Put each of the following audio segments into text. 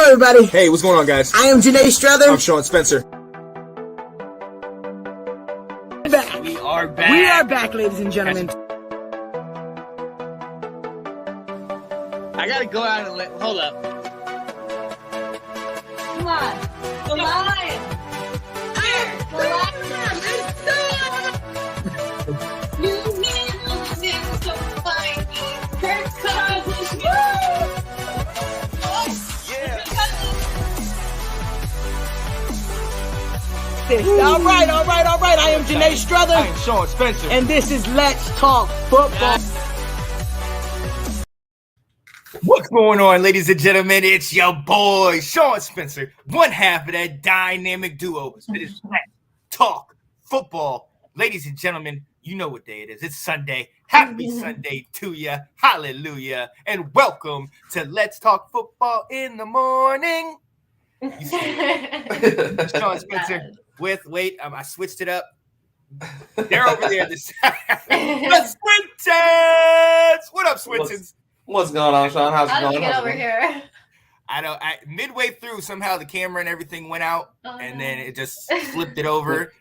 everybody. Hey, what's going on, guys? I am Janae Struther. I'm Sean Spencer. Back. We are back. We are back, ladies and gentlemen. I gotta go out and hold up. Come on. The lion. The lion. You need to find Kirk Cousins. All right. I am Janae Struther. I am Sean Spencer. And this is Let's Talk Football. What's going on, ladies and gentlemen? It's your boy, Sean Spencer, one half of that dynamic duo. It is Let's Talk Football. Ladies and gentlemen, you know what day it is. It's Sunday. Happy Sunday to you. Hallelujah. And welcome to Let's Talk Football in the morning. Sean Spencer I switched it up. They're over there this time. The Swintons! What up, Swintons? What's going on, Sean? How's it How going? did we get over here? I midway through, somehow the camera and everything went out, and then it just flipped it over.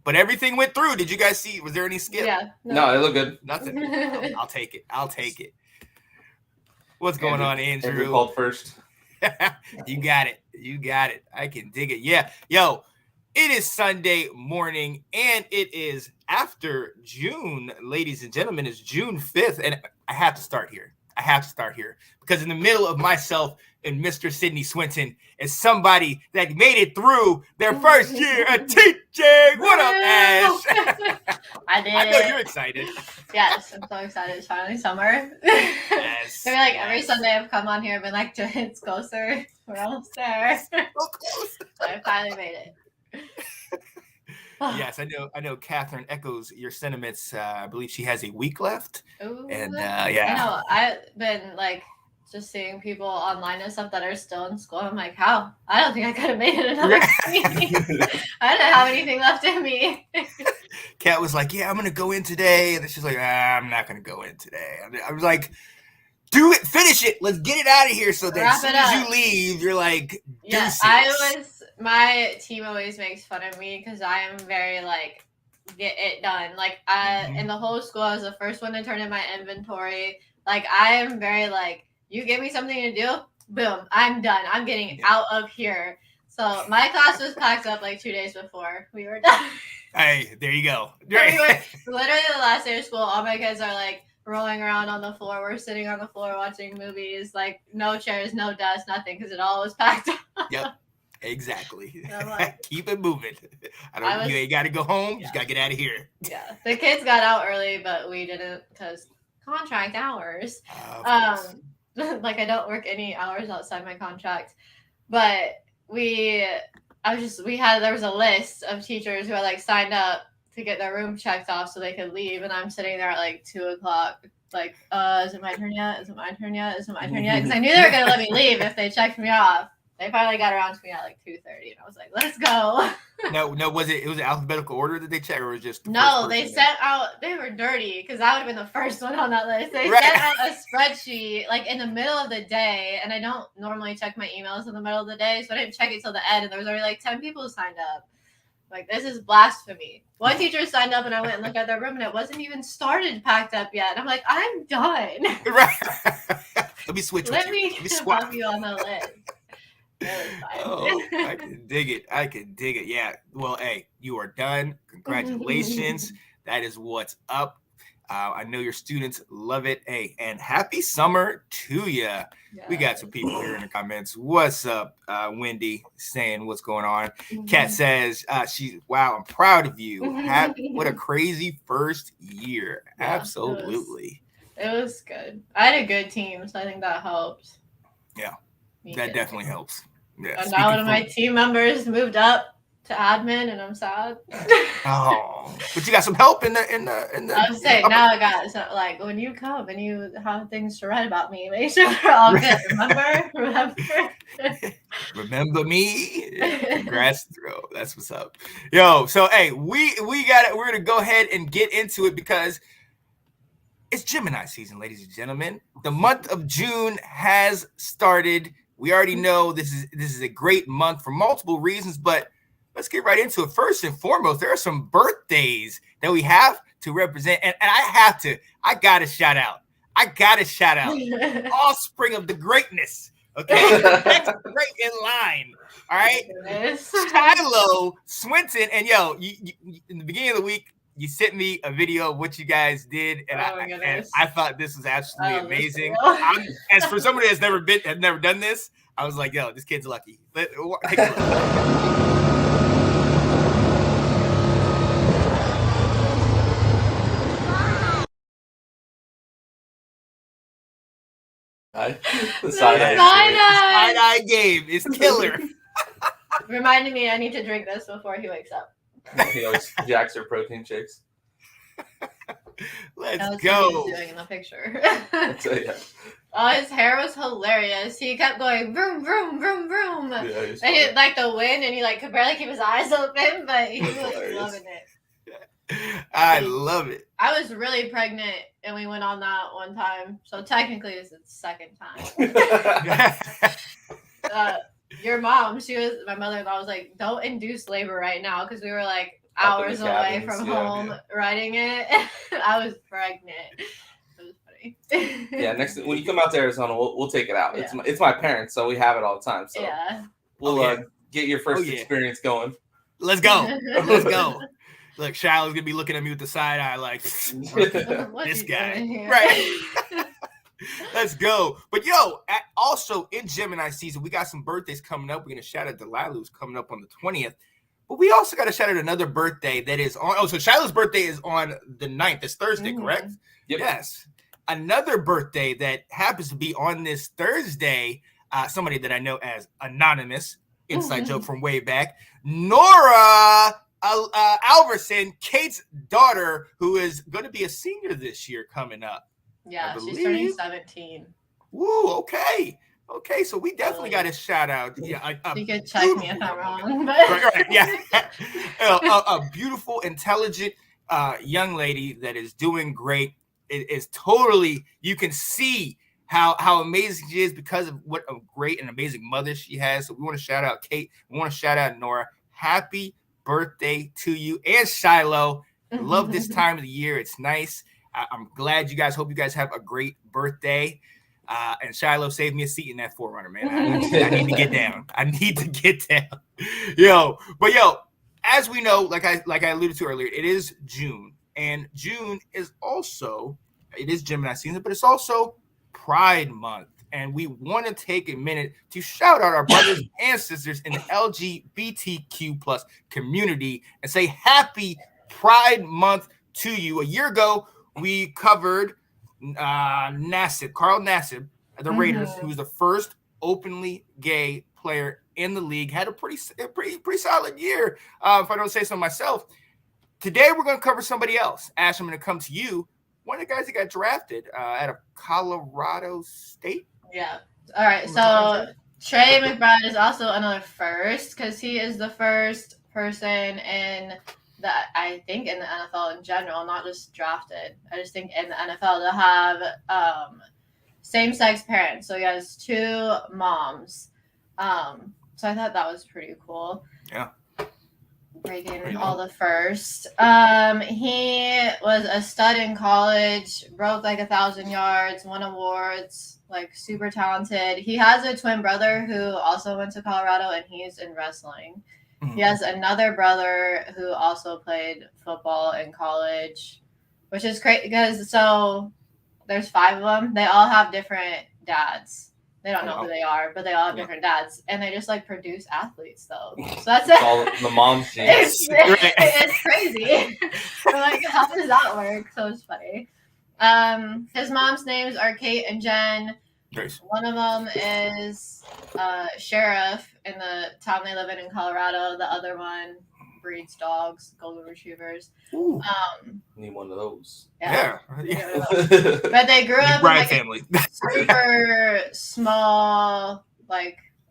But everything went through. Did you guys see? Was there any skip? Yeah. No, it looked good. Nothing. I'll take it. What's going on, Andrew? Andrew called first. You got it. I can dig it. Yeah. Yo, it is Sunday morning, and it is after June, ladies and gentlemen. It's June 5th, and I have to start here. Because in the middle of myself and Mr. Sidney Swinton is somebody that made it through their first year of teaching. What up, Ash? I did. I know you're excited. Yes, I'm so excited. It's finally summer. Yes. I feel like every Sunday I've come on here and been like, it's closer. We're almost there. So close. So I finally made it. Yes, I know Catherine echoes your sentiments. I believe she has a week left. Ooh, And I know. I've been like just seeing people online and stuff that are still in school. I'm like, how? I don't think I could have made it another week. I don't have anything left in me. Kat was like, yeah, I'm going to go in today. And then she's like, I'm not going to go in today. I was like, do it, finish it. Let's get it out of here. So that as soon as you leave, you're like, deuces. Yeah, my team always makes fun of me because I am very like, get it done. Like in the whole school, I was the first one to turn in my inventory. Like I am very like, you give me something to do, boom, I'm done. I'm getting out of here. So my class was packed up like 2 days before we were done. Hey, there you go. Literally the last day of school, all my kids are like rolling around on the floor. We're sitting on the floor watching movies, like no chairs, no desk, nothing, because it all was packed up. Yep. Exactly. Like, keep it moving. You ain't got to go home. You just got to get out of here. Yeah. The kids got out early, but we didn't because contract hours. Like I don't work any hours outside my contract, but there was a list of teachers who had like signed up to get their room checked off so they could leave. And I'm sitting there at like 2:00, like, is it my turn yet? Is it my turn yet? Because I knew they were going to let me leave if they checked me off. They finally got around to me at like 2:30, and I was like, "Let's go." No, was it alphabetical order that they checked, or was it just no? They sent out. They were dirty because I would have been the first one on that list. They sent out a spreadsheet like in the middle of the day, and I don't normally check my emails in the middle of the day, so I didn't check it till the end. And there was already like 10 people who signed up. Like this is blasphemy. One teacher signed up, and I went and looked at their room, and it wasn't even started packed up yet. And I'm like, I'm done. Right. Let me switch. Let me put you on the list. Oh, I can dig it. Yeah. Well, hey, you are done. Congratulations. That is what's up. I know your students love it. Hey, and happy summer to you. Yeah. We got some people here in the comments. What's up, Wendy? Saying what's going on. Kat says, wow, I'm proud of you. What a crazy first year. Yeah, absolutely. It was good. I had a good team, so I think that helped. Yeah. That definitely helps. Yeah. And now one of my team members moved up to admin, and I'm sad. Oh, but you got some help in the. I was saying now I got like when you come and you have things to write about me, make sure we're all good. Remember me. Congrats, bro. That's what's up. Yo, so hey, we got it. We're gonna go ahead and get into it because it's Gemini season, ladies and gentlemen. The month of June has started. We already know this is a great month for multiple reasons, but let's get right into it. First and foremost, there are some birthdays that we have to represent, and I gotta shout out offspring of the greatness. Okay, next right in line. All right, Shiloh, Swinton, and you in the beginning of the week, you sent me a video of what you guys did, and I thought this was absolutely amazing. As for somebody that's never done this, I was like, yo, this kid's lucky. Take a look. The side-eye game is killer. Reminding me I need to drink this before he wakes up. He always jacks her protein shakes. Let's go. What he was doing in the picture. So, yeah. Oh, his hair was hilarious. He kept going vroom, vroom, vroom, vroom. Yeah, and he, like the wind, and he could barely keep his eyes open, but he was loving it. I love it. I was really pregnant, and we went on that one time. So technically, it's the second time. Your mom, my mother-in-law was like, don't induce labor right now, because we were like hours away from home writing it. I was pregnant. It was funny. Yeah, next when you come out to Arizona, we'll take it out. Yeah. It's my parents, so we have it all the time. So we'll get your first experience going. Let's go. Let's go. Look, Shiloh's gonna be looking at me with the side eye like this guy. Right. Let's go. But also in Gemini season, we got some birthdays coming up. We're gonna shout out Delilah, who's coming up on the 20th. But we also got to shout out another birthday that is on. Oh, so Shiloh's birthday is on the 9th. It's Thursday, correct? Yep. Yes. Another birthday that happens to be on this Thursday, somebody that I know as Anonymous, inside joke from way back, Nora Alverson, Kate's daughter, who is going to be a senior this year coming up. Yeah, she's turning 17. Woo, okay. Okay, so we definitely got a shout out. Yeah, you could check me if I'm wrong. But... right, yeah. A beautiful, intelligent young lady that is doing great. It is totally, you can see how amazing she is because of what a great and amazing mother she has. So we want to shout out Kate. We want to shout out Nora. Happy birthday to you and Shiloh. Love this time of the year. It's nice. I'm glad you guys, hope you guys have a great birthday. And Shiloh saved me a seat in that Forerunner, man. I need to get down. But as we know, like I alluded to earlier, it is June, and June is also, it is Gemini season, but it's also Pride Month. And we want to take a minute to shout out our brothers and sisters in the LGBTQ plus community and say happy Pride Month to you. A year ago, we covered Carl Nassib, the Raiders, who's the first openly gay player in the league, had a pretty solid year, if I don't say so myself. Today we're going to cover somebody else. Ash, I'm going to come to you. One of the guys that got drafted out of Colorado State. Yeah. All right. So Trey McBride is also another first, because he is the first person in I think in the NFL in general, not just drafted. I just think in the NFL to have same-sex parents. So he has 2 moms. So I thought that was pretty cool. Yeah. Breaking all the first. He was a stud in college, broke 1,000 yards, won awards, super talented. He has a twin brother who also went to Colorado, and he's in wrestling. He has another brother who also played football in college, which is great because there's 5 of them. They all have different dads. They don't know who they are, but they all have different dads, and they just produce athletes though. So that's it. All the mom's genes. It's crazy. I'm how does that work? So it's funny. His mom's names are Kate and Jen. Nice. One of them is sheriff in the town they live in Colorado. The other one breeds dogs, golden retrievers. Need one of those. Yeah. But they grew up McBride in family. super small,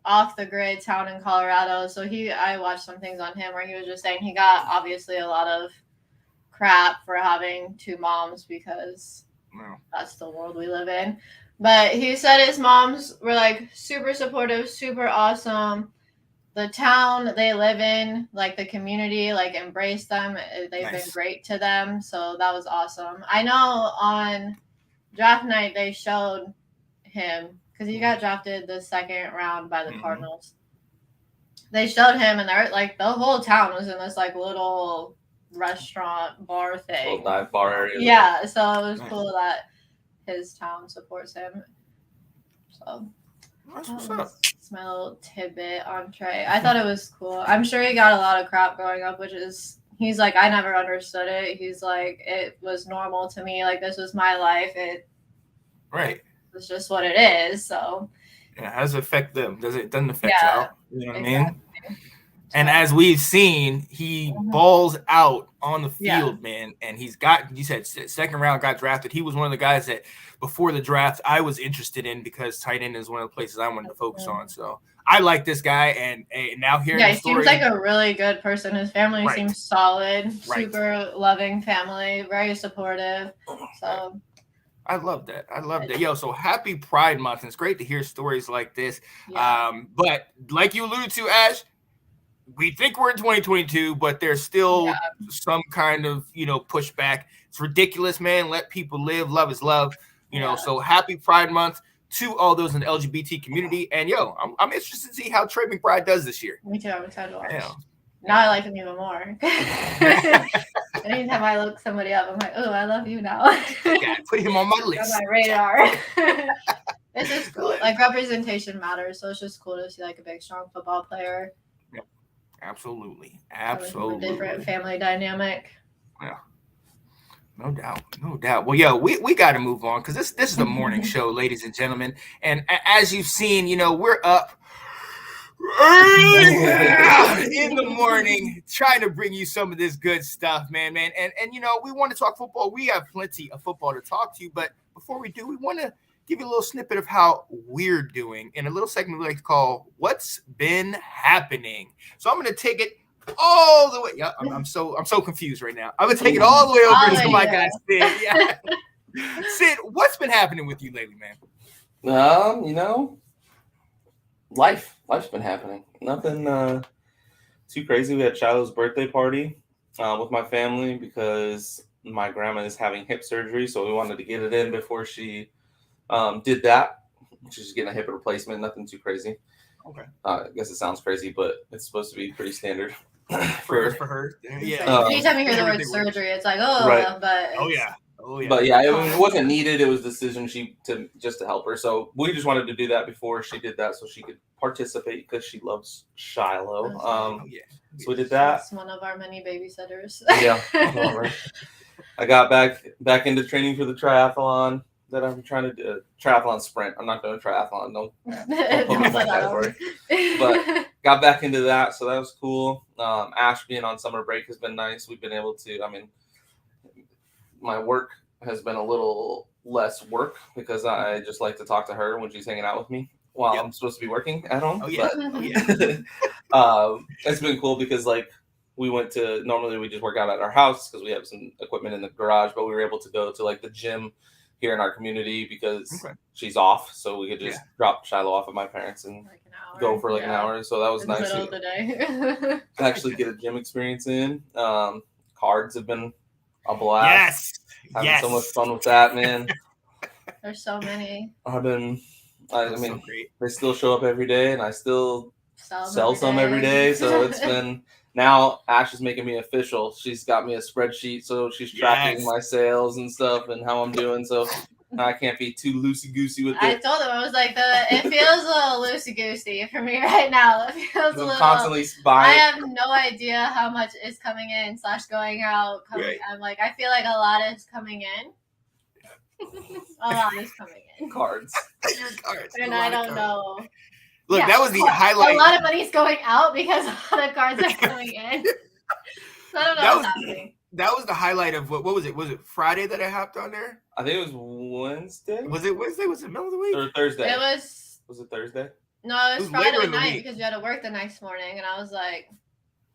off the grid town in Colorado. So I watched some things on him where he was just saying he got obviously a lot of crap for having 2 moms because that's the world we live in. But he said his moms were like super supportive, super awesome. The town they live in, like the community, like embraced them. They've been great to them. So that was awesome. I know on draft night they showed him because he got drafted the second round by the Cardinals. They showed him, and they're like the whole town was in this like little restaurant bar thing. Little dive bar area. Yeah, so it was cool that his town supports him. So that's what's up. It's my little tidbit on Trey. I thought it was cool. I'm sure he got a lot of crap growing up, which is he's like, I never understood it. He's like, it was normal to me. Like this was my life. It was just what it is. So yeah, how does it affect them? It doesn't affect y'all? You know what I mean? And So, as we've seen, he balls out on the field, man. And he's got, you said second round got drafted. He was one of the guys that before the draft I was interested in because tight end is one of the places I wanted to focus on. So I like this guy. And now hearing the story. He seems like a really good person. His family seems solid, super loving family, very supportive. So I love that. I love that. Yo, so happy Pride Month. And it's great to hear stories like this. Yeah. But like you alluded to, Ash, we think we're in 2022, but there's still some kind of, pushback. It's ridiculous, man. Let people live. Love is love. You know, so happy Pride Month to all those in the LGBT community. And, I'm interested to see how Trey McBride does this year. Me too. I'm excited to watch. Now I like him even more. Anytime I look somebody up, I'm like, oh, I love you now. Put him on my list. On my radar. It's just cool. Like, representation matters. So it's just cool to see, like, a big, strong football player. Absolutely. Different family dynamic. Yeah. No doubt. Well, we got to move on because this is the morning show, ladies and gentlemen. And as you've seen, we're up early in the morning trying to bring you some of this good stuff, man. And we want to talk football. We have plenty of football to talk to you. But before we do, we want to give you a little snippet of how we're doing in a little segment we like to call What's Been Happening. So I'm going to take it all the way. Yeah, I'm so confused right now. I'm going to take it all the way over to my guy, Sid. Yeah. Sid, what's been happening with you lately, man? Life's been happening. Nothing too crazy. We had Shiloh's birthday party with my family because my grandma is having hip surgery, so we wanted to get it in before she did that. She's getting a hip replacement. Nothing too crazy. Okay. I guess it sounds crazy, but it's supposed to be pretty standard for her. Yeah. Anytime you hear the word surgery, it's like, but But yeah, it wasn't needed. It was a decision just to help her. So we just wanted to do that before she did that, so she could participate because she loves Shiloh. So we did that. It's one of our many babysitters. Yeah. I got back into training for the triathlon that I'm trying to do. Triathlon sprint. I'm not doing a triathlon. Don't put me in that category. But got back into that, so that was cool. Ash being on summer break has been nice. We've been able to. My work has been a little less work because I just like to talk to her when she's hanging out with me while I'm supposed to be working at home. It's been cool because normally we just work out at our house because we have some equipment in the garage, but we were able to go to the gym here in our community because she's off, so we could just drop Shiloh off at my parents and go for an hour. So that was in the nice middle of the day. actually get a gym experience in. Cards have been a blast. Having so much fun with that, man. There's so many. They still show up every day, and I still sell some every day. So it's been. Now Ash is making me official. She's got me a spreadsheet, so she's tracking my sales and stuff and how I'm doing. So I can't be too loosey-goosey with it. I told him, I was like, it feels a little loosey-goosey for me right now. It feels a little. Constantly buying. I have no idea how much is coming in / going out. I'm like, I feel like a lot is coming in. A lot is coming in. Cards. And I don't know. Look, that was the highlight. A lot of money's going out because a lot of cards are coming in. So I don't know what's happening. That was the highlight of what was it? Was it Friday that I hopped on there? I think it was Wednesday. Was it Wednesday? Was it middle of the week? Or Thursday? It was. Was it Thursday? No, it was Friday night because you had to work the next morning, and I was like,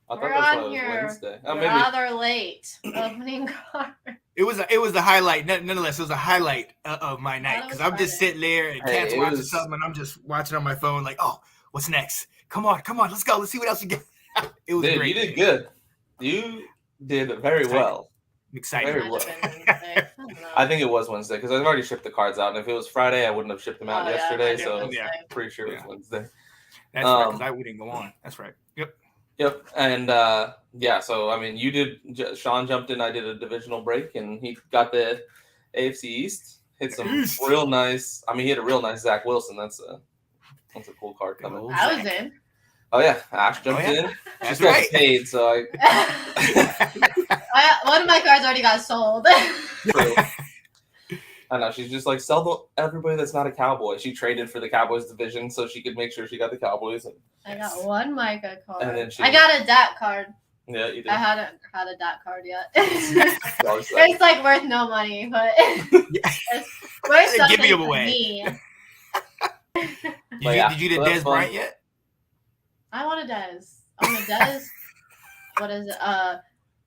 I we're on here rather late opening cards. It was the highlight. Nonetheless, it was a highlight of my night because I'm just sitting there and Kat's watching something and I'm just watching on my phone like, oh, what's next? Come on, let's go. Let's see what else you get. It was great. You did good. You did very well. I'm excited. Very well. I think it was Wednesday because I've already shipped the cards out. And if it was Friday, I wouldn't have shipped them out yesterday. So I'm pretty sure it was Wednesday. That's right, because we didn't go on. That's right. Yep. And so I mean, you did. Sean jumped in. I did a divisional break, and he got the AFC East. Hit some real nice. I mean, he hit a real nice Zach Wilson. That's a cool card coming. I was in. Oh yeah, Ash jumped in. That's She's right. Paid, so one of my cards already got sold. True. I know, she's just like, sell everybody that's not a Cowboy. She traded for the Cowboys division so she could make sure she got the Cowboys. I got one Micah card. And then I got a DAT card. Yeah, you did. I hadn't had a DAT card yet. It's like worth no money, but it's worth something give me for away. Me. Did you do Dez Bryant yet? I want a Dez. I want a Dez. What is it?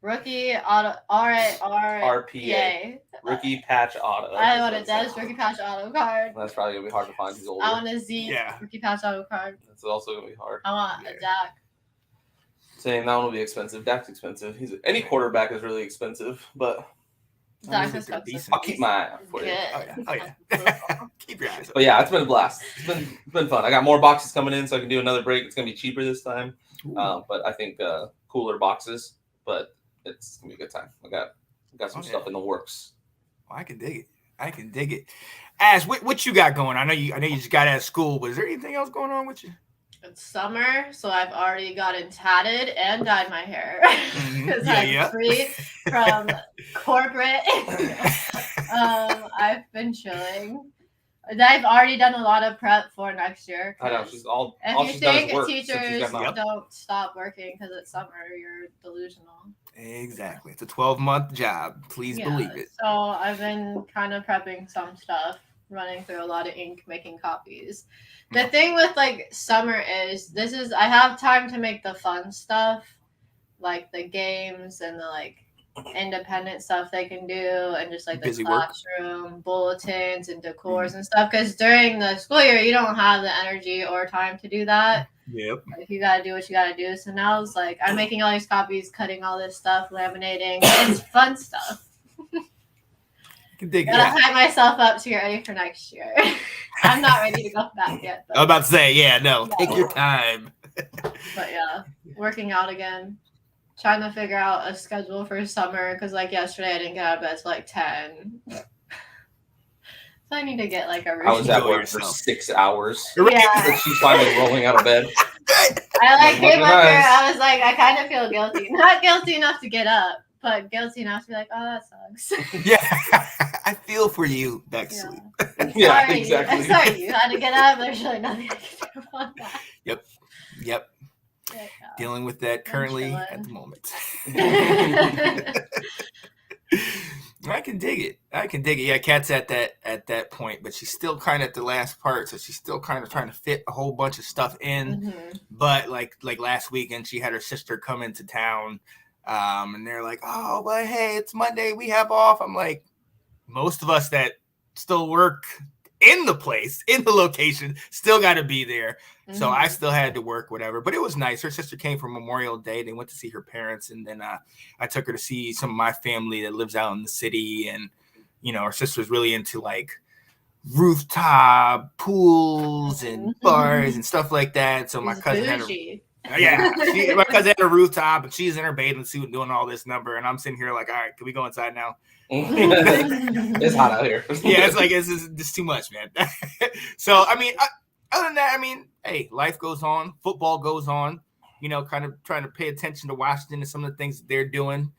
Rookie auto RPA. Rookie patch auto. I want a Dez rookie patch auto card. That's probably gonna be hard to find. He's older. I want a Z rookie patch auto card. That's also gonna be hard. I want a Dak. Same, that one will be expensive. Dak's expensive. Any quarterback is really expensive, but Dak's expensive. I'll keep my eye out for you. Oh yeah. Keep your eyes open. But yeah, it's been a blast. It's been fun. I got more boxes coming in, so I can do another break. It's gonna be cheaper this time, but I think cooler boxes. But it's gonna be a good time. I got some stuff in the works. Well, I can dig it. Ash, what you got going? I know you just got out of school, but is there anything else going on with you? It's summer, so I've already gotten tatted and dyed my hair because I'm free from corporate. I've been chilling. I've already done a lot of prep for next year. I know she's all. If all you she's done think is work teachers don't stop working because it's summer, you're delusional. Exactly, it's a 12-month job. Please believe it. So I've been kind of prepping some stuff, running through a lot of ink, making copies. The thing with like summer is I have time to make the fun stuff, like the games and the like independent stuff they can do, and just like the classroom bulletins and decors and stuff. Because during the school year, you don't have the energy or time to do that. Yep. Like, you gotta do what you gotta do. So now it's like I'm making all these copies, cutting all this stuff, laminating. It's fun stuff. Gotta hype myself up to get ready for next year. I'm not ready to go back yet. I was about to say, take your time. But yeah, working out again. Trying to figure out a schedule for summer because like yesterday I didn't get out of bed till like 10. So I need to get like a routine. I was at work for 6 hours. Yeah. She's finally rolling out of bed. I came up here. I was like, I kind of feel guilty. Not guilty enough to get up, but guilty enough to be like, oh, that sucks. Yeah, I feel for you, Bexley. Yeah, exactly. I'm sorry you had to get up. There's really nothing I can do about that. Yep. Yeah. Dealing with that currently at the moment. I can dig it. Yeah, Kat's at that point, but she's still kind of at the last part, so she's still kind of trying to fit a whole bunch of stuff in. Mm-hmm. But like last weekend, she had her sister come into town, and they're like, "Oh, but hey, it's Monday, we have off." I'm like, most of us that still work in the place, in the location, still got to be there. Mm-hmm. So I still had to work, whatever. But it was nice. Her sister came for Memorial Day. They went to see her parents, and then I took her to see some of my family that lives out in the city. And her sister's really into like rooftop pools and bars and stuff like that. So my cousin had my cousin had a rooftop, and she's in her bathing suit and doing all this number. And I'm sitting here like, all right, can we go inside now? It's hot out here. Yeah, it's like it's too much, man. So I mean, other than that, I mean, hey, life goes on, football goes on. Kind of trying to pay attention to Washington and some of the things that they're doing,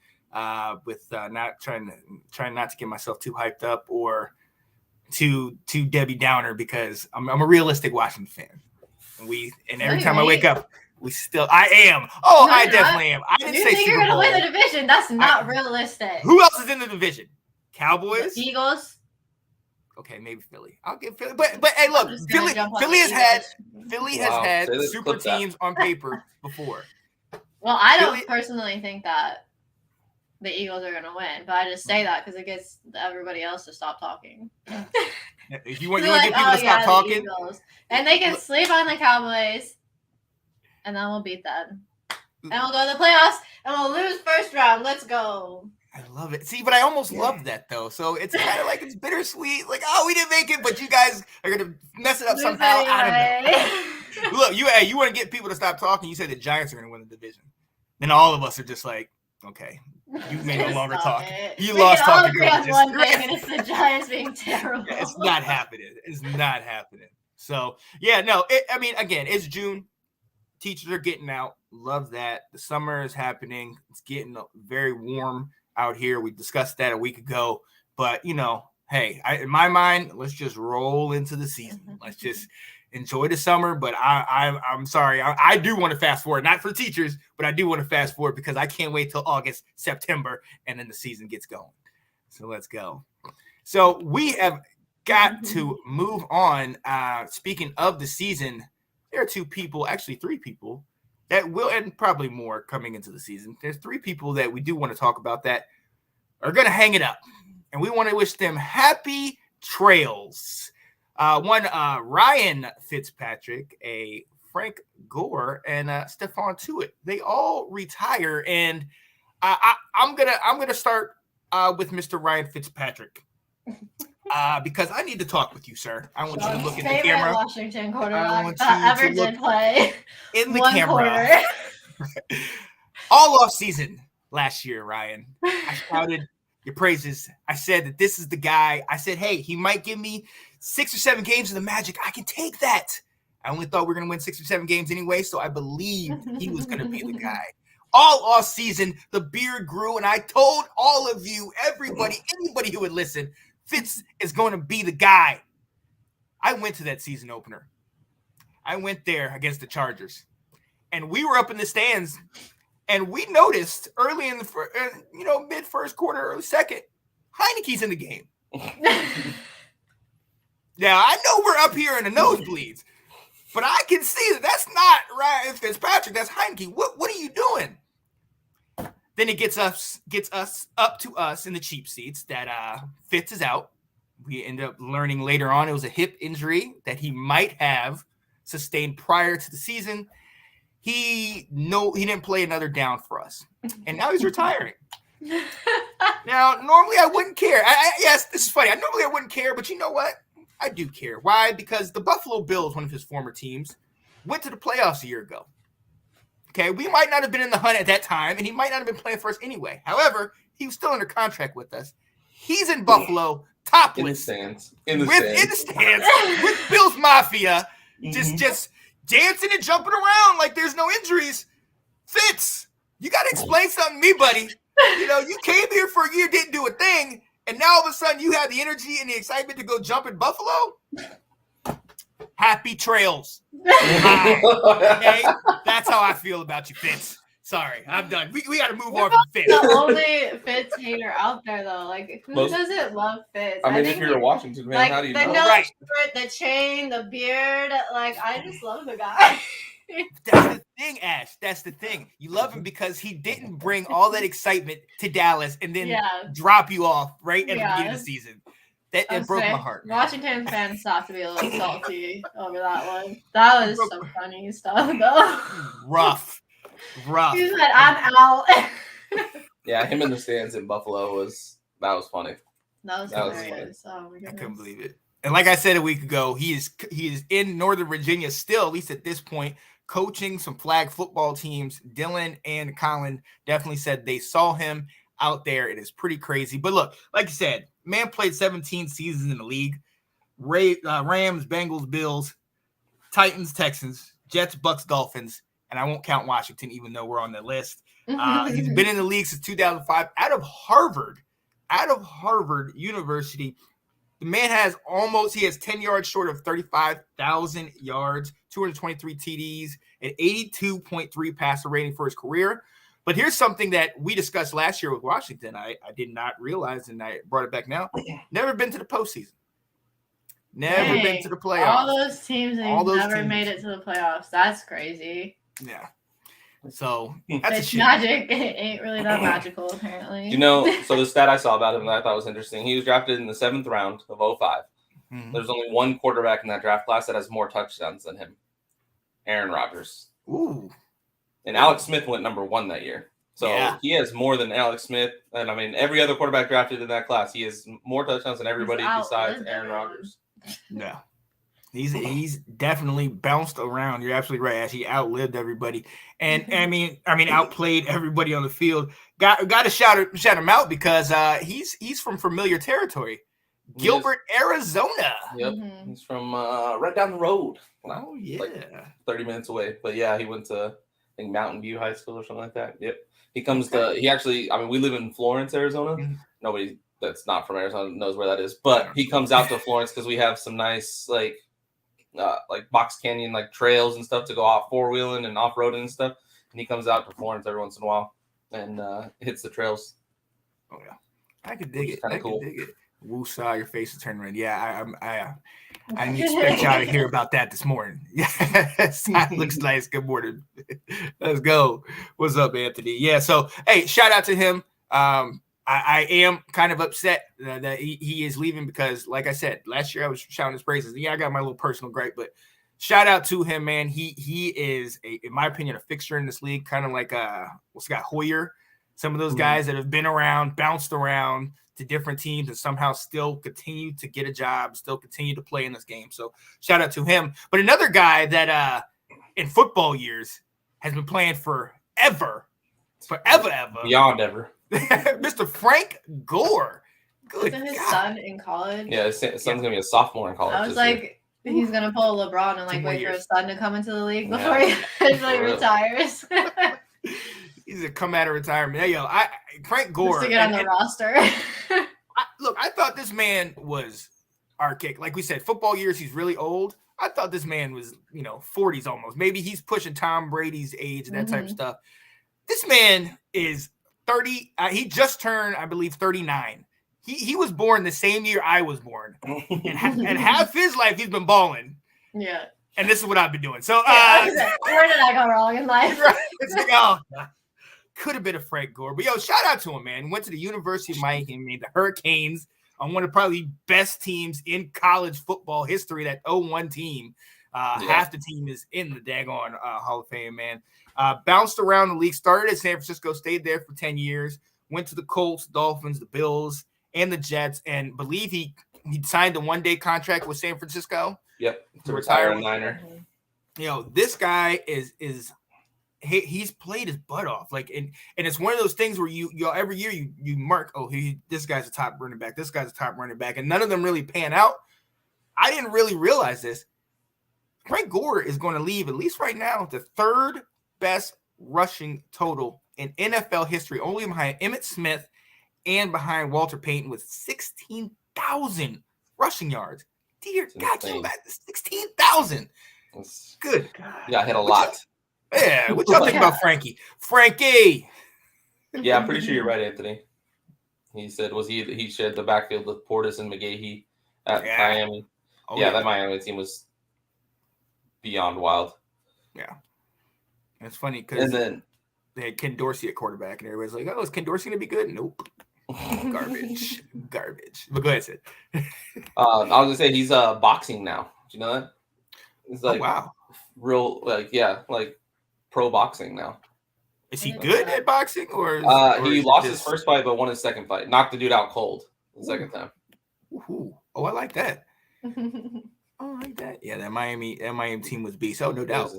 with not trying not to get myself too hyped up or too Debbie Downer, because I'm a realistic Washington fan. And every time I wake up. I am. Oh, I definitely am. I didn't say think you're going to win the division. That's not realistic. Who else is in the division? Cowboys? The Eagles? Okay, maybe Philly. I'll give Philly. But hey, look, Philly has had super teams on paper before. Well, I don't personally think that the Eagles are going to win. But I just say that because it gets everybody else to stop talking. If you want to get people to stop talking. The and they can sleep on the Cowboys, and then we'll beat them. And we'll go to the playoffs, and we'll lose first round. Let's go. I love it. See, but I almost love that, though. So it's kind of like it's bittersweet. Like, oh, we didn't make it, but you guys are going to mess it up somehow. Anyway. I don't know. Look, you want to get people to stop talking. You say the Giants are going to win the division. Then all of us are just like, okay, you may no longer talk. You lost talking. We all agree on one thing, and it's the Giants being terrible. Yeah, it's not happening. It's not happening. So, yeah, no. I mean, again, it's June. Teachers are getting out. Love that. The summer is happening. It's getting very warm out here. We discussed that a week ago. But, hey, in my mind, let's just roll into the season. Let's just enjoy the summer. But I'm sorry. I do want to fast forward. Not for teachers, but I do want to fast forward because I can't wait till August, September, and then the season gets going. So let's go. So we have got to move on. Speaking of the season, there are 2 people, actually 3 people, that will, and probably more coming into the season. There's 3 people that we do want to talk about that are going to hang it up. And we want to wish them happy trails. One, Ryan Fitzpatrick, a Frank Gore, and Stephon Tuitt. They all retire. And I'm gonna start with Mr. Ryan Fitzpatrick. Because I need to talk with you, sir. I want you to look at the camera. Washington quarterback that ever did play in the camera. All off season last year, Ryan. I shouted your praises. I said that this is the guy. I said, hey, he might give me 6 or 7 games of the Magic. I can take that. I only thought we were going to win 6 or 7 games anyway, so I believed he was going to be the guy. All off season, the beard grew, and I told all of you, everybody, anybody who would listen, Fitz is going to be the guy. I went to that season opener. I went there against the Chargers, and we were up in the stands, and we noticed early in the mid first quarter, early second, Heineke's in the game. Now I know we're up here in the nosebleeds, but I can see that that's not Ryan Fitzpatrick. That's Heineke. What are you doing? Then it gets us up to us in the cheap seats that Fitz is out. We end up learning later on it was a hip injury that he might have sustained prior to the season. He didn't play another down for us, and now he's retiring. Now, normally I wouldn't care. Yes, this is funny. Normally I wouldn't care, but you know what? I do care. Why? Because the Buffalo Bills, one of his former teams, went to the playoffs a year ago. Okay, we might not have been in the hunt at that time, and he might not have been playing for us anyway. However, he was still under contract with us. He's in Buffalo, topless, in the stands with Bills Mafia, just dancing and jumping around like there's no injuries. Fitz, you got to explain something to me, buddy. You came here for a year, didn't do a thing, and now all of a sudden you have the energy and the excitement to go jump in Buffalo? Happy trails. Okay? That's how I feel about you, Fitz. Sorry, I'm done. We got to move on from Fitz. The only Fitz hater out there, though. Like, who doesn't love Fitz? I mean, if you're a Washington fan, how do you know? Nose shirt, the chain, the beard. Like, I just love the guy. That's the thing, Ash. That's the thing. You love him because he didn't bring all that excitement to Dallas and then drop you off right at the beginning of the season. That broke my heart. Washington fans have to be a little salty over that one. That was some funny stuff, though. Rough. He said, I'm out. Yeah, him in the stands in Buffalo was funny. That was hilarious. Oh my goodness. I couldn't believe it. And like I said a week ago, he is in Northern Virginia still, at least at this point, coaching some flag football teams. Dylan and Colin definitely said they saw him out there. It is pretty crazy. But look, like you said, man played 17 seasons in the league. Rams, Bengals, Bills, Titans, Texans, Jets, Bucks, Dolphins, and I won't count Washington, even though we're on the list. He's been in the league since 2005 out of Harvard University. The man has 10 yards short of 35,000 yards, 223 TDs, an 82.3 passer rating for his career. But here's something that we discussed last year with Washington. I did not realize, and I brought it back now. Never been to the postseason. Never been to the playoffs. All those teams never made it to the playoffs. That's crazy. Yeah. So that's It's magic. It ain't really that magical, apparently. So the stat I saw about him that I thought was interesting, he was drafted in the 7th round of 2005. Mm-hmm. There's only one quarterback in that draft class that has more touchdowns than him, Aaron Rodgers. Ooh. And Alex Smith went number 1 that year. So he has more than Alex Smith. And, I mean, every other quarterback drafted in that class, he has more touchdowns than everybody besides Aaron Rodgers. Yeah. He's definitely bounced around. You're absolutely right. As he outlived everybody, and I mean, outplayed everybody on the field. Got to shout him out because he's from familiar territory, Gilbert, Arizona. Yep, he's from right down the road. Oh yeah, like 30 minutes away. But yeah, he went to I think Mountain View High School or something like that. Yep, he comes to. He actually, I mean, we live in Florence, Arizona. Mm-hmm. Nobody that's not from Arizona knows where that is, but he comes out to Florence because we have some nice like Box Canyon like trails and stuff to go off 4-wheeling and off-roading and stuff. And he comes out to Florence every once in a while and hits the trails. Oh yeah, I could dig it. I cool. Could dig it. Woosah, your face is turning red. Yeah, I didn't expect y'all to hear about that this morning. Yes, that looks nice. Good morning. Let's go. What's up, Anthony? Yeah. So hey, shout out to him. I am kind of upset that he is leaving because, like I said, last year I was shouting his praises. Yeah, I got my little personal gripe, but shout out to him, man. He is, in my opinion, a fixture in this league, kind of like Scott Hoyer, some of those guys that have been around, bounced around to different teams and somehow still continue to get a job, still continue to play in this game. So shout out to him. But another guy that in football years has been playing forever. Beyond ever. Mr. Frank Gore. Good. Isn't his son in college? Yeah, his son's gonna be a sophomore in college. I was like, he's gonna pull LeBron and wait for his son to come into the league before he eventually retires. He's a come out of retirement. Hey, Frank Gore just to get on the roster. I thought this man was archaic. Like we said, football years, he's really old. I thought this man was, 40s almost. Maybe he's pushing Tom Brady's age and that type of stuff. This man is 30. He just turned, I believe, 39. He was born the same year I was born. And half his life, he's been balling. Yeah. And this is what I've been doing. So, where did I go wrong in life? Could have been a Frank Gore. But, shout out to him, man. Went to the University of Miami, the Hurricanes, on one of probably best teams in college football history, that 0-1 team. Half the team is in the daggone Hall of Fame, man. Bounced around the league, started at San Francisco, stayed there for 10 years, went to the Colts, Dolphins, the Bills, and the Jets, and believe he signed a one-day contract with San Francisco. Yep, to retire a Niner. This guy he's played his butt off. And it's one of those things where you every year you mark, this guy's a top running back, this guy's a top running back, and none of them really pan out. I didn't really realize this. Frank Gore is going to leave, at least right now, the third best rushing total in NFL history, only behind Emmitt Smith and behind Walter Payton with 16,000 rushing yards. Dear God, can you imagine 16,000? Good God. Yeah, hit a lot. What y'all think about Frankie? Frankie! Yeah, I'm pretty sure you're right, Anthony. He said, he shared the backfield with Portis and McGahee at Miami. That Miami team was beyond wild. Yeah. And it's funny because they had Ken Dorsey at quarterback, and everybody's like, is Ken Dorsey going to be good? Nope. Garbage. But go ahead, Sid. I was going to say he's boxing now. Do you know that? It's wow. Real, pro boxing now. Is he good at boxing? Or he lost his first fight, but won his second fight. Knocked the dude out cold the second time. Ooh. Oh, I like that. Yeah, that Miami team was beast. Oh, no doubt.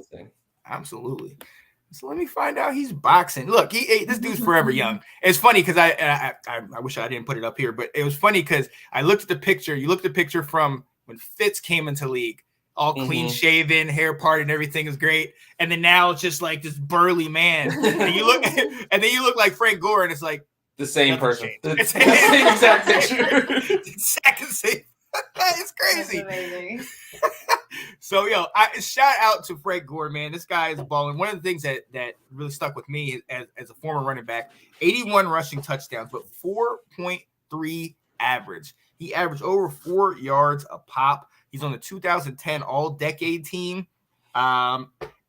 Absolutely. So let me find out he's boxing. Look, this dude's forever young. It's funny because I wish I didn't put it up here, but it was funny because I looked at the picture. You looked at the picture from when Fitz came into league, all clean shaven, hair parted, and everything is great. And then now it's just like this burly man. and then you look like Frank Gore, and it's like the same person. It's the same exact picture. Exactly same. It's crazy. That's amazing. So, shout out to Frank Gore, man. This guy is balling. One of the things that really stuck with me as a former running back, 81 rushing touchdowns, but 4.3 average. He averaged over 4 yards a pop. He's on the 2010 All-Decade team.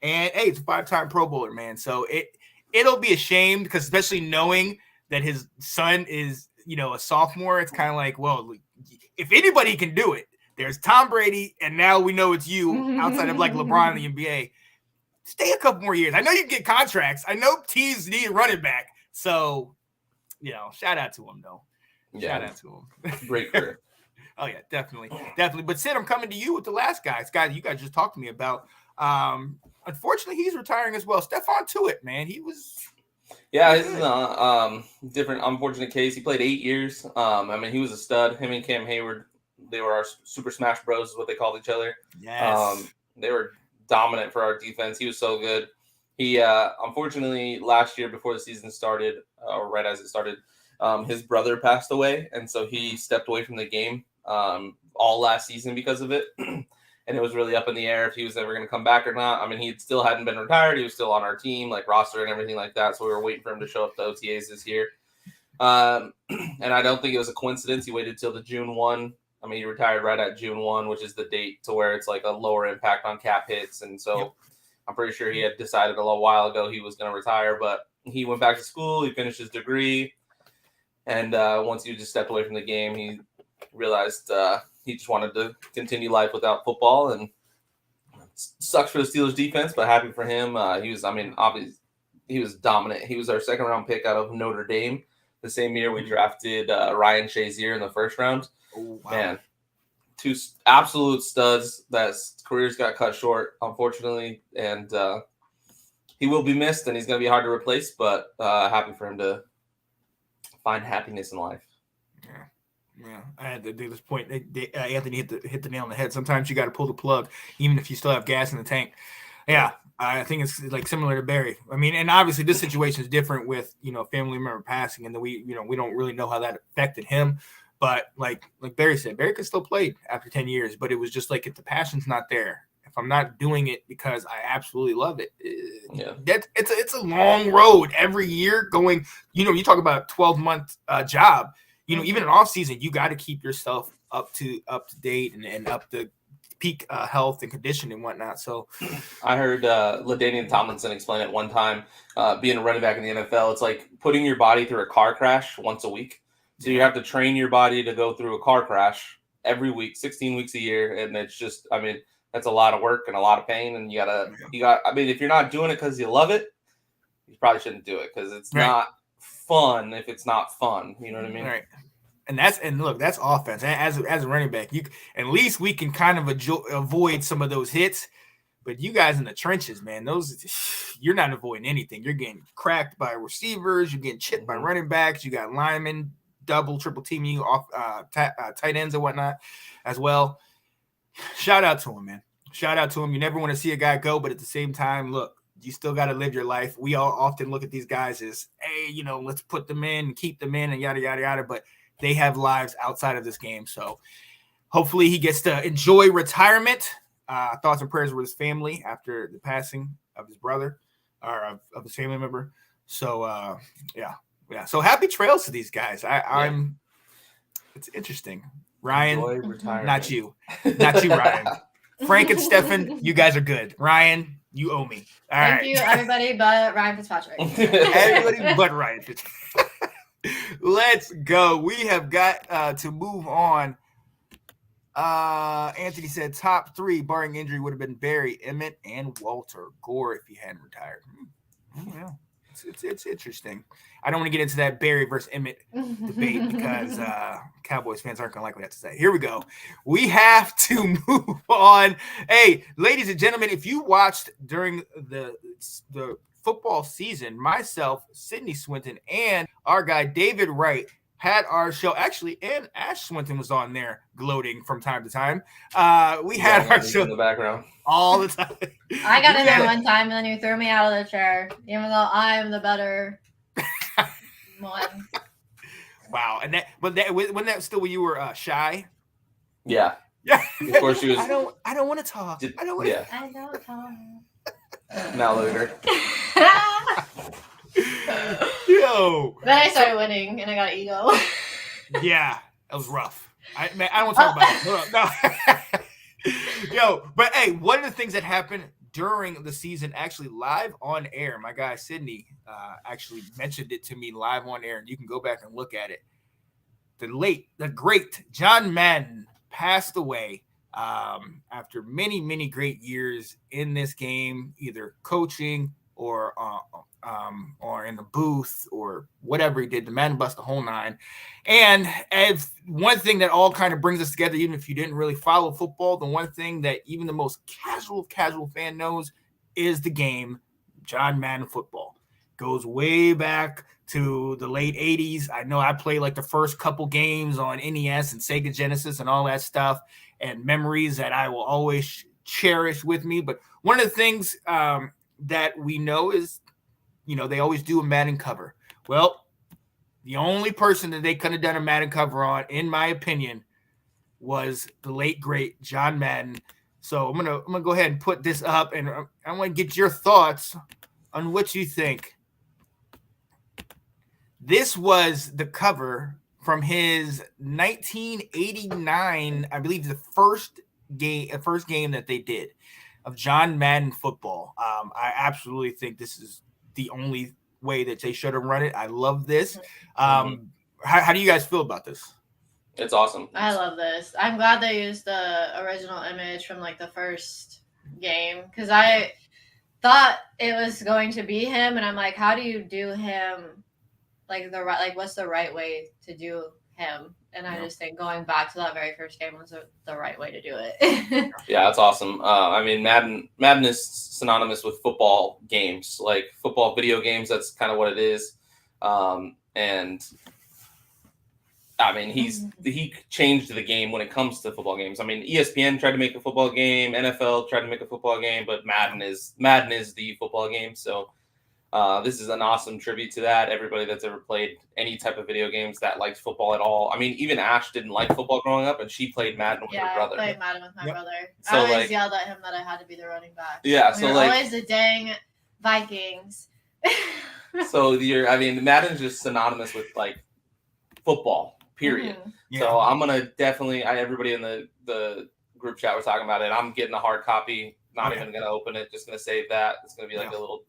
And hey, it's a 5-time Pro Bowler, man. So it'll be a shame because especially knowing that his son is, a sophomore, it's kind of like, well, if anybody can do it, there's Tom Brady, and now we know it's you outside of like LeBron in the NBA. Stay a couple more years. I know you get contracts. I know teams need a running back. So, shout out to him, though. Yeah. Shout out to him. Great career. Oh, yeah, definitely. Definitely. But, Sid, I'm coming to you with the last guy. It's a guy that you guys just talked to me about. Unfortunately, he's retiring as well. Stephon Tuitt, man. He was – Yeah, this is a different, unfortunate case. He played 8 years. He was a stud. Him and Cam Hayward, they were our Super Smash Bros. Is what they called each other. Yes. They were dominant for our defense. He was so good. He, unfortunately, last year before the season started, or right as it started, his brother passed away. And so he stepped away from the game all last season because of it. And it was really up in the air if he was ever going to come back or not. He still hadn't been retired. He was still on our team, like roster and everything like that. So we were waiting for him to show up to OTAs this year. And I don't think it was a coincidence. He waited till the June 1. He retired right at June 1, which is the date to where it's like a lower impact on cap hits. And so I'm pretty sure he had decided a little while ago he was going to retire, but he went back to school. He finished his degree. And once he just stepped away from the game, he realized he just wanted to continue life without football. And it sucks for the Steelers defense, but happy for him. He was, obviously, he was dominant. He was our second round pick out of Notre Dame. The same year we drafted Ryan Shazier in the first round. Oh, wow. Man, two absolute studs that careers got cut short, unfortunately. And he will be missed, and he's going to be hard to replace, but happy for him to find happiness in life. Yeah, I had to do this point. Anthony hit the nail on the head. Sometimes you got to pull the plug, even if you still have gas in the tank. Yeah, I think it's like similar to Barry. And obviously this situation is different with family member passing, and then we don't really know how that affected him. But like Barry said, Barry could still play after 10 years, but it was just like if the passion's not there, if I'm not doing it because I absolutely love it, it's a long road every year going. You talk about a 12-month job. Even in off season, you got to keep yourself up to date and up to peak health and condition and whatnot. So I heard LaDainian Tomlinson explain it one time. Being a running back in the NFL, it's like putting your body through a car crash once a week. So you have to train your body to go through a car crash every week, 16 weeks a year. And it's just, that's a lot of work and a lot of pain. And you got, if you're not doing it because you love it, you probably shouldn't do it because it's not fun if it's not fun. You know what I mean? Right. And look, that's offense. As a running back, at least we can kind of avoid some of those hits. But you guys in the trenches, man, you're not avoiding anything. You're getting cracked by receivers. You're getting chipped by running backs. You got linemen, double, triple teaming you off tight ends and whatnot as well. Shout out to him, man. Shout out to him. You never want to see a guy go, but at the same time, look, you still got to live your life. We all often look at these guys as, hey, let's put them in, keep them in, and yada, yada, yada. But they have lives outside of this game. So hopefully he gets to enjoy retirement. Thoughts and prayers with his family after the passing of his brother or of his family member. So, yeah. So happy trails to these guys. It's interesting. Ryan, not you, Ryan. Frank and Stefan, you guys are good. Ryan, you owe me. Thank you, everybody but Ryan Fitzpatrick. Everybody but Ryan Fitzpatrick. Let's go. We have got to move on. Anthony said top 3, barring injury, would have been Barry, Emmett, and Walter Gore if he hadn't retired. Yeah, it's interesting. I don't want to get into that Barry versus Emmett debate because Cowboys fans aren't going to like what I have to say. Here we go. We have to move on. Hey, ladies and gentlemen, if you watched during the football season, myself, Sydney Swinton, and our guy David Wright had our show. Actually, and Ash Swinton was on there gloating from time to time. We had our show in the background all the time. I got in there one time and then you threw me out of the chair, even though I'm the better one. Wow, and wasn't that still when you were shy? Yeah. Of course she was. I don't want to talk. I don't want to. Yeah. I don't talk. Now later. Yo. Then I started winning and I got ego. Yeah, that was rough. I don't want to talk about it. No. Yo, but hey, one of the things that happened during the season, actually live on air. My guy Sydney actually mentioned it to me live on air, and you can go back and look at it. The great John Madden passed away after many, many great years in this game, either coaching or in the booth or whatever he did. The Madden bust the whole nine. And as one thing that all kind of brings us together, even if you didn't really follow football, the one thing that even the most casual fan knows is the game John Madden football. Goes way back to the late 80s. I know I played like the first couple games on NES and Sega Genesis and all that stuff, and memories that I will always cherish with me. But one of the things that we know is, they always do a Madden cover. Well, the only person that they could have done a Madden cover on, in my opinion, was the late great John Madden. So I'm gonna go ahead and put this up, and I want to get your thoughts on what you think. This was the cover from his 1989, I believe, the first game that they did of John Madden football. I absolutely think this is the only way that they should have run it. I love this. How do you guys feel about this? It's awesome. I love this. I'm glad they used the original image from like the first game, because I thought it was going to be him, and I'm like, how do you do him? What's the right way to do him? And I just think going back to that very first game was the right way to do it. Yeah, that's awesome. I mean, Madden is synonymous with football games, like football video games. That's kind of what it is. And I mean, he changed the game when it comes to football games. I mean, ESPN tried to make a football game, NFL tried to make a football game, but Madden is the football game. So this is an awesome tribute to that. Everybody that's ever played any type of video games that likes football at all. I mean, even Ash didn't like football growing up, and she played Madden with her brother. Yeah, I played Madden with my brother. So, I always yelled at him that I had to be the running back. Yeah, we were always the dang Vikings. So Madden's just synonymous with like football, period. Mm-hmm. Yeah. So I'm gonna definitely. Everybody in the group chat was talking about it. I'm getting a hard copy. Not even gonna open it. Just gonna save that. It's gonna be like a little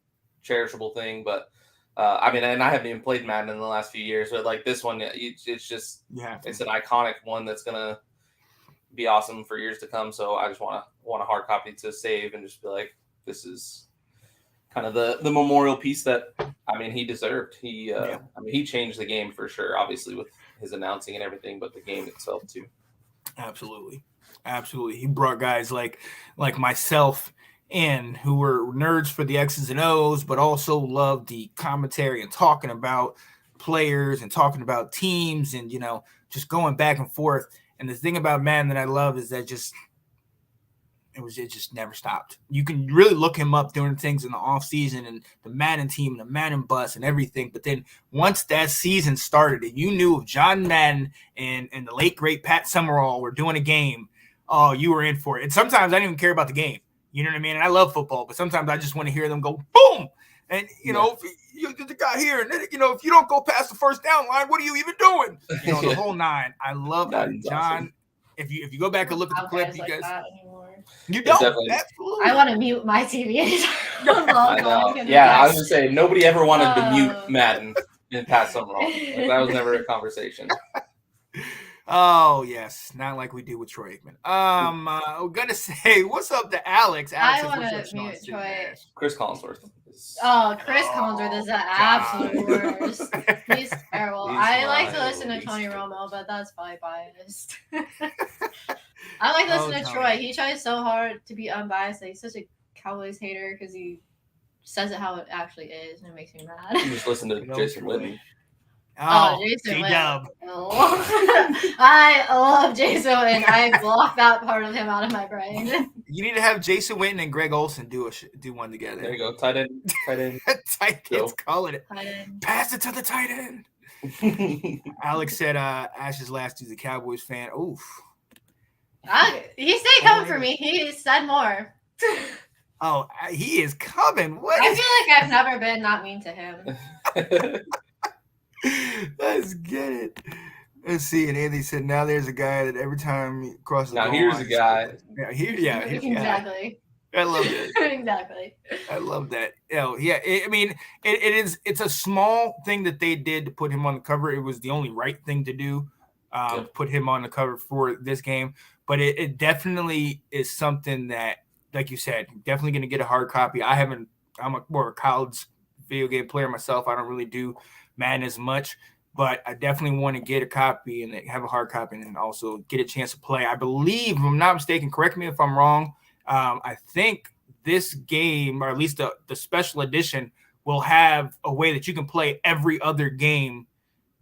cherishable thing. But I mean, and I haven't even played Madden in the last few years. But like this one, it's just it's an iconic one that's gonna be awesome for years to come. So I just want a hard copy to save and just be like, this is kind of the memorial piece that he deserved. He he changed the game for sure, obviously with his announcing and everything, but the game itself too. Absolutely. He brought guys like myself in who were nerds for the X's and O's, but also loved the commentary and talking about players and talking about teams and just going back and forth. And the thing about Madden that I love is that it just never stopped. You can really look him up doing things in the offseason and the Madden team, the Madden bus and everything. But then once that season started and you knew of John Madden and the late, great Pat Summerall were doing a game, oh, you were in for it. And sometimes I didn't even care about the game. You know what I mean? And I love football, but sometimes I just want to hear them go, boom. And, if you get the guy here, and then, if you don't go past the first down line, what are you even doing? The whole nine. I love that. John. Awesome. If you go back and look at the clip, you guys. You don't. Absolutely. I want to mute my TV anytime. I know. Yeah, I was going to say, nobody ever wanted to mute Madden and Pat Summerall. That was never a conversation. Oh, yes. Not like we do with Troy Aikman. I'm going to say, what's up to Alex? I want to mute Troy. Chris Collinsworth. Chris Collinsworth is the absolute worst. He's terrible. I like to listen to Tony Romo, but that's probably biased. I like listening to Troy. He tries so hard to be unbiased. He's such a Cowboys hater because he says it how it actually is, and it makes me mad. You just listen to Jason Witten. Jason Witten. I love Jason Witten. I blocked that part of him out of my brain. You need to have Jason Witten and Greg Olsen do one together. There you go. Tight end. Tight ends, call it. Pass it to the tight end. Alex said Ash's last is a Cowboys fan. Oof. He stayed coming for me. He said more. Oh, he is coming. What? I feel like I've never been not mean to him. Let's get it. Let's see. And Andy said, now there's a guy that every time he crosses the line. Now here's a guy. Here's exactly. I love that. Exactly. I love that. Yeah. It's a small thing that they did to put him on the cover. It was the only right thing to do. Put him on the cover for this game. But it definitely is something that, like you said, definitely going to get a hard copy. I'm more of a college video game player myself. I don't really do Madden as much, but I definitely want to get a copy and have a hard copy and then also get a chance to play. I believe, if I'm not mistaken, correct me if I'm wrong, I think this game, or at least the special edition, will have a way that you can play every other game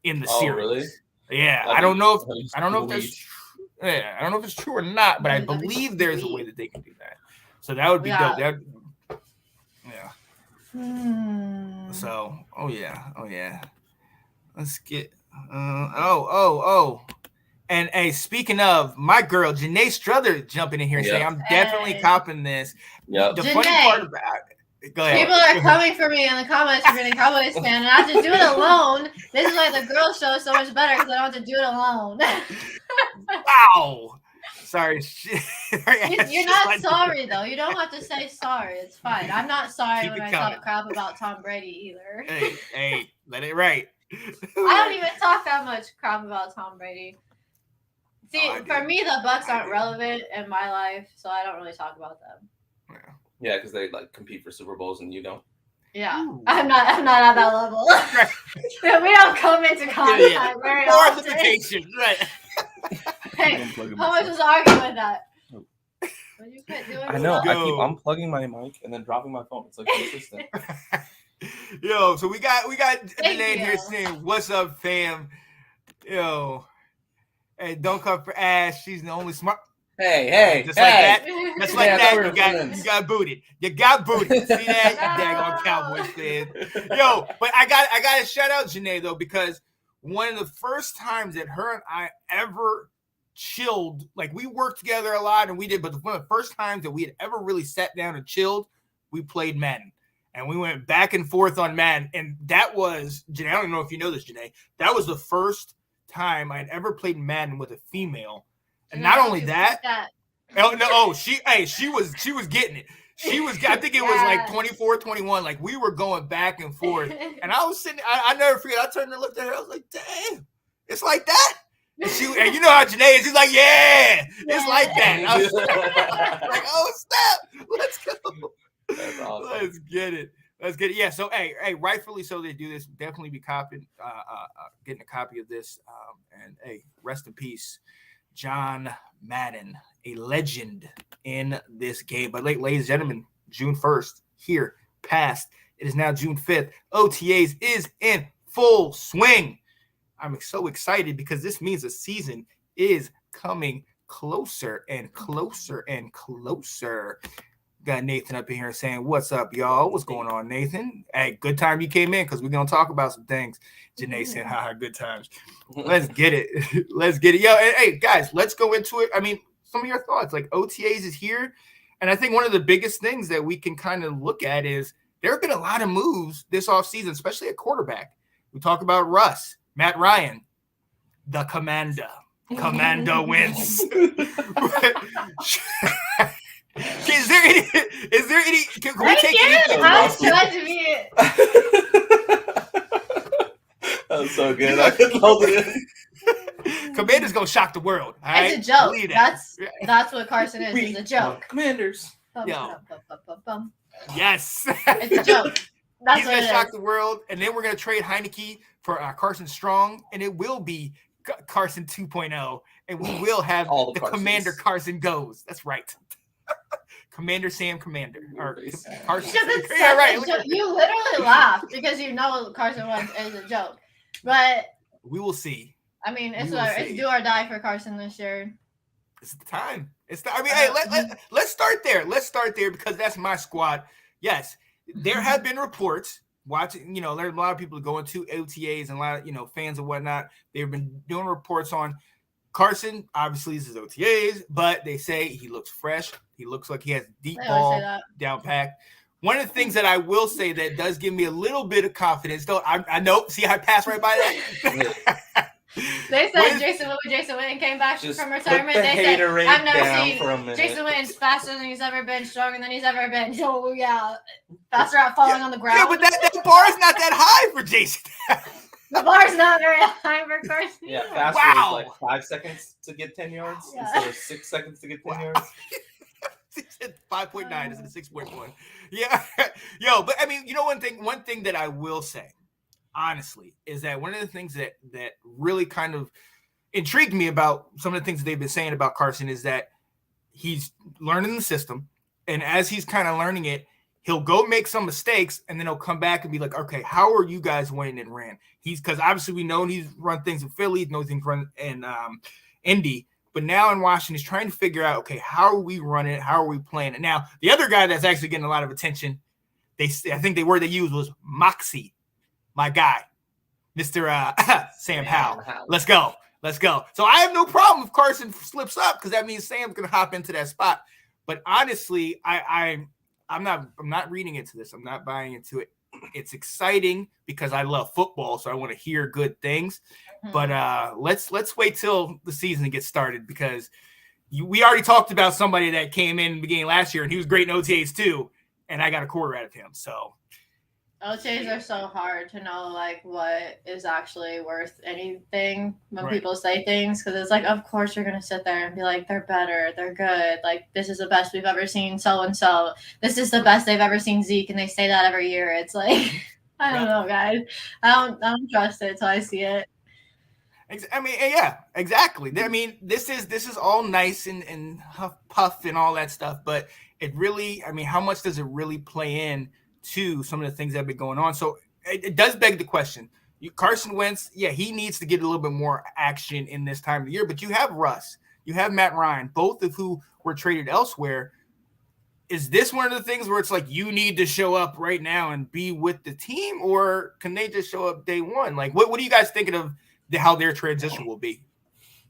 in the series. Really? Yeah, I don't know if it's true or not, but I believe there's a way that they can do that. So that would be dope. So, oh yeah. Let's get. And hey, speaking of, my girl Janae Struther jumping in here and saying, "I'm definitely copping this." Yep. The Janae, funny part about it. Go ahead. People are coming for me in the comments for being a Cowboys fan, and I have to do it alone. This is why the girls show is so much better because I don't have to do it alone. Wow. Sorry. You're not sorry, though. You don't have to say sorry. It's fine. I'm not sorry when I talk crap about Tom Brady either. Hey, let it right. I don't even talk that much crap about Tom Brady. See, for me, the Bucks aren't relevant in my life, so I don't really talk about them. Yeah, because they like compete for Super Bowls and you don't. Yeah, ooh. I'm not at that level. We don't come into contact very often. Limitation, right? Hey, how much was arguing with that? I know. I keep unplugging my mic and then dropping my phone. It's like consistent. Yo, so we got Janae here saying, "What's up, fam?" Yo, hey, don't come for Ash. She's the only smart. Hey, just like that. Just like that. You got booted. You got booted. See that? You daggone Cowboys fan. Yo, but I got to shout out Janae though, because one of the first times that her and I ever chilled, like we worked together a lot and we did, but one of the first times that we had ever really sat down and chilled, we played Madden. And we went back and forth on Madden. And that was, Janae, I don't know if you know this, Janae, that was the first time I'd ever played Madden with a female. And not only that, she was getting it. She was, I think it was like 24-21. Like we were going back and forth. And I was sitting, I never forget, I turned and looked at her. I was like, damn, it's like that. And you know how Janae is. She's like, yeah, it's like that. I was like, oh, snap. Let's go. That's awesome. Let's get it. Yeah. So, hey, rightfully so they do this. Definitely be getting a copy of this. And hey, rest in peace, John Madden, a legend in this game. But ladies and gentlemen, June 1st here passed. It is now June 5th. OTAs is in full swing. I'm so excited because this means the season is coming closer and closer and closer. Got Nathan up in here saying, "What's up, y'all? What's going on, Nathan? Hey, good time you came in because we're going to talk about some things." Janae said, "Haha, good times." Let's get it. Let's get it. Yo, hey, guys, let's go into it. I mean, some of your thoughts. Like, OTAs is here. And I think one of the biggest things that we can kind of look at is there have been a lot of moves this offseason, especially at quarterback. We talk about Russ, Matt Ryan, the Commander. Commander wins. Is there any? Can we take anything? I was trying to be it. That was so good. I couldn't hold it in. Commander's gonna shock the world. All right? It's a joke. That's what Carson is. It's a joke. Commanders. Yes. It's a joke. That's He's gonna shock the world, and then we're gonna trade Heineke for Carson Strong, and it will be Carson 2.0, and we will have the Commander Carson goes. That's right. Commander Sam Commander. Or Carson. Yeah, right. You literally laughed because you know Carson Wentz is a joke. But we will see. I mean, it's do or die for Carson this year. It's the time. Let's start there. Let's start there because that's my squad. Yes, there have been reports watching, there's a lot of people going to OTAs and a lot of, fans and whatnot. They've been doing reports on Carson. Obviously, this is OTAs, but they say he looks fresh. He looks like he has deep ball down packed. One of the things that I will say that does give me a little bit of confidence, though, I know, see, I passed right by that. They said Jason Witten came back Just from put retirement. the They said, hater rate I've never down seen for a minute. Jason Witten's faster than he's ever been, stronger than he's ever been. Oh, yeah. Faster at falling on the ground. Yeah, but that bar is not that high for Jason. The bar's not very high for Carson. Yeah, faster is like 5 seconds to get 10 yards instead of 6 seconds to get 10 yards. 5.9 is a 6.1. Yeah. Yo, but I mean, you know, one thing that I will say, honestly, is that one of the things that really kind of intrigued me about some of the things that they've been saying about Carson is that he's learning the system. And as he's kind of learning it, he'll go make some mistakes and then he'll come back and be like, okay, how are you guys winning and ran? Because obviously we know he's run things in Philly, knows things run in Indy. But now in Washington, he's trying to figure out, okay, how are we running it? How are we playing it? Now, the other guy that's actually getting a lot of attention, I think the word they used was Moxie, my guy, Mr. Sam Howell. Let's go. So I have no problem if Carson slips up because that means Sam's going to hop into that spot. But honestly, I'm not reading into this. I'm not buying into it. It's exciting because I love football, so I want to hear good things. But let's wait till the season gets started because we already talked about somebody that came in the beginning last year and he was great in OTAs too, and I got a quarter out of him. So OTAs are so hard to know like what is actually worth anything when people say things because it's like, of course you're gonna sit there and be like, they're better, they're good, like this is the best we've ever seen so and so. This is the best they've ever seen Zeke, and they say that every year. It's like I don't know, guys. I don't trust it till I see it. I mean, yeah, exactly. I mean, this is all nice and puff and all that stuff, but it really, I mean, how much does it really play in to some of the things that have been going on? So it does beg the question. Carson Wentz, yeah, he needs to get a little bit more action in this time of the year, but you have Russ, you have Matt Ryan, both of who were traded elsewhere. Is this one of the things where it's like you need to show up right now and be with the team, or can they just show up day one? Like, what are you guys thinking of how their transition will be?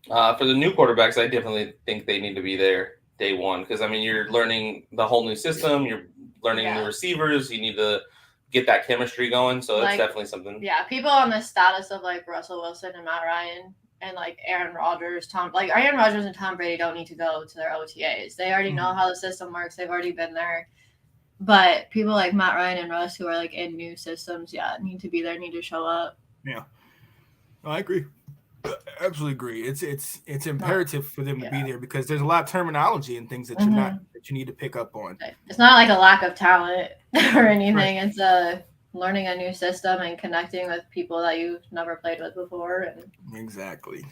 For the new quarterbacks, I definitely think they need to be there day one because, I mean, you're learning the whole new system. You're learning new receivers. You need to get that chemistry going. So it's definitely something. Yeah, people on the status of like Russell Wilson and Matt Ryan and like Aaron Rodgers, Aaron Rodgers and Tom Brady don't need to go to their OTAs. They already know how the system works. They've already been there. But people like Matt Ryan and Russ who are like in new systems, need to be there, need to show up. Yeah. I agree. I absolutely agree. It's imperative for them to be there because there's a lot of terminology and things that you need to pick up on. It's not like a lack of talent or anything. Right. It's learning a new system and connecting with people that you've never played with before. Exactly.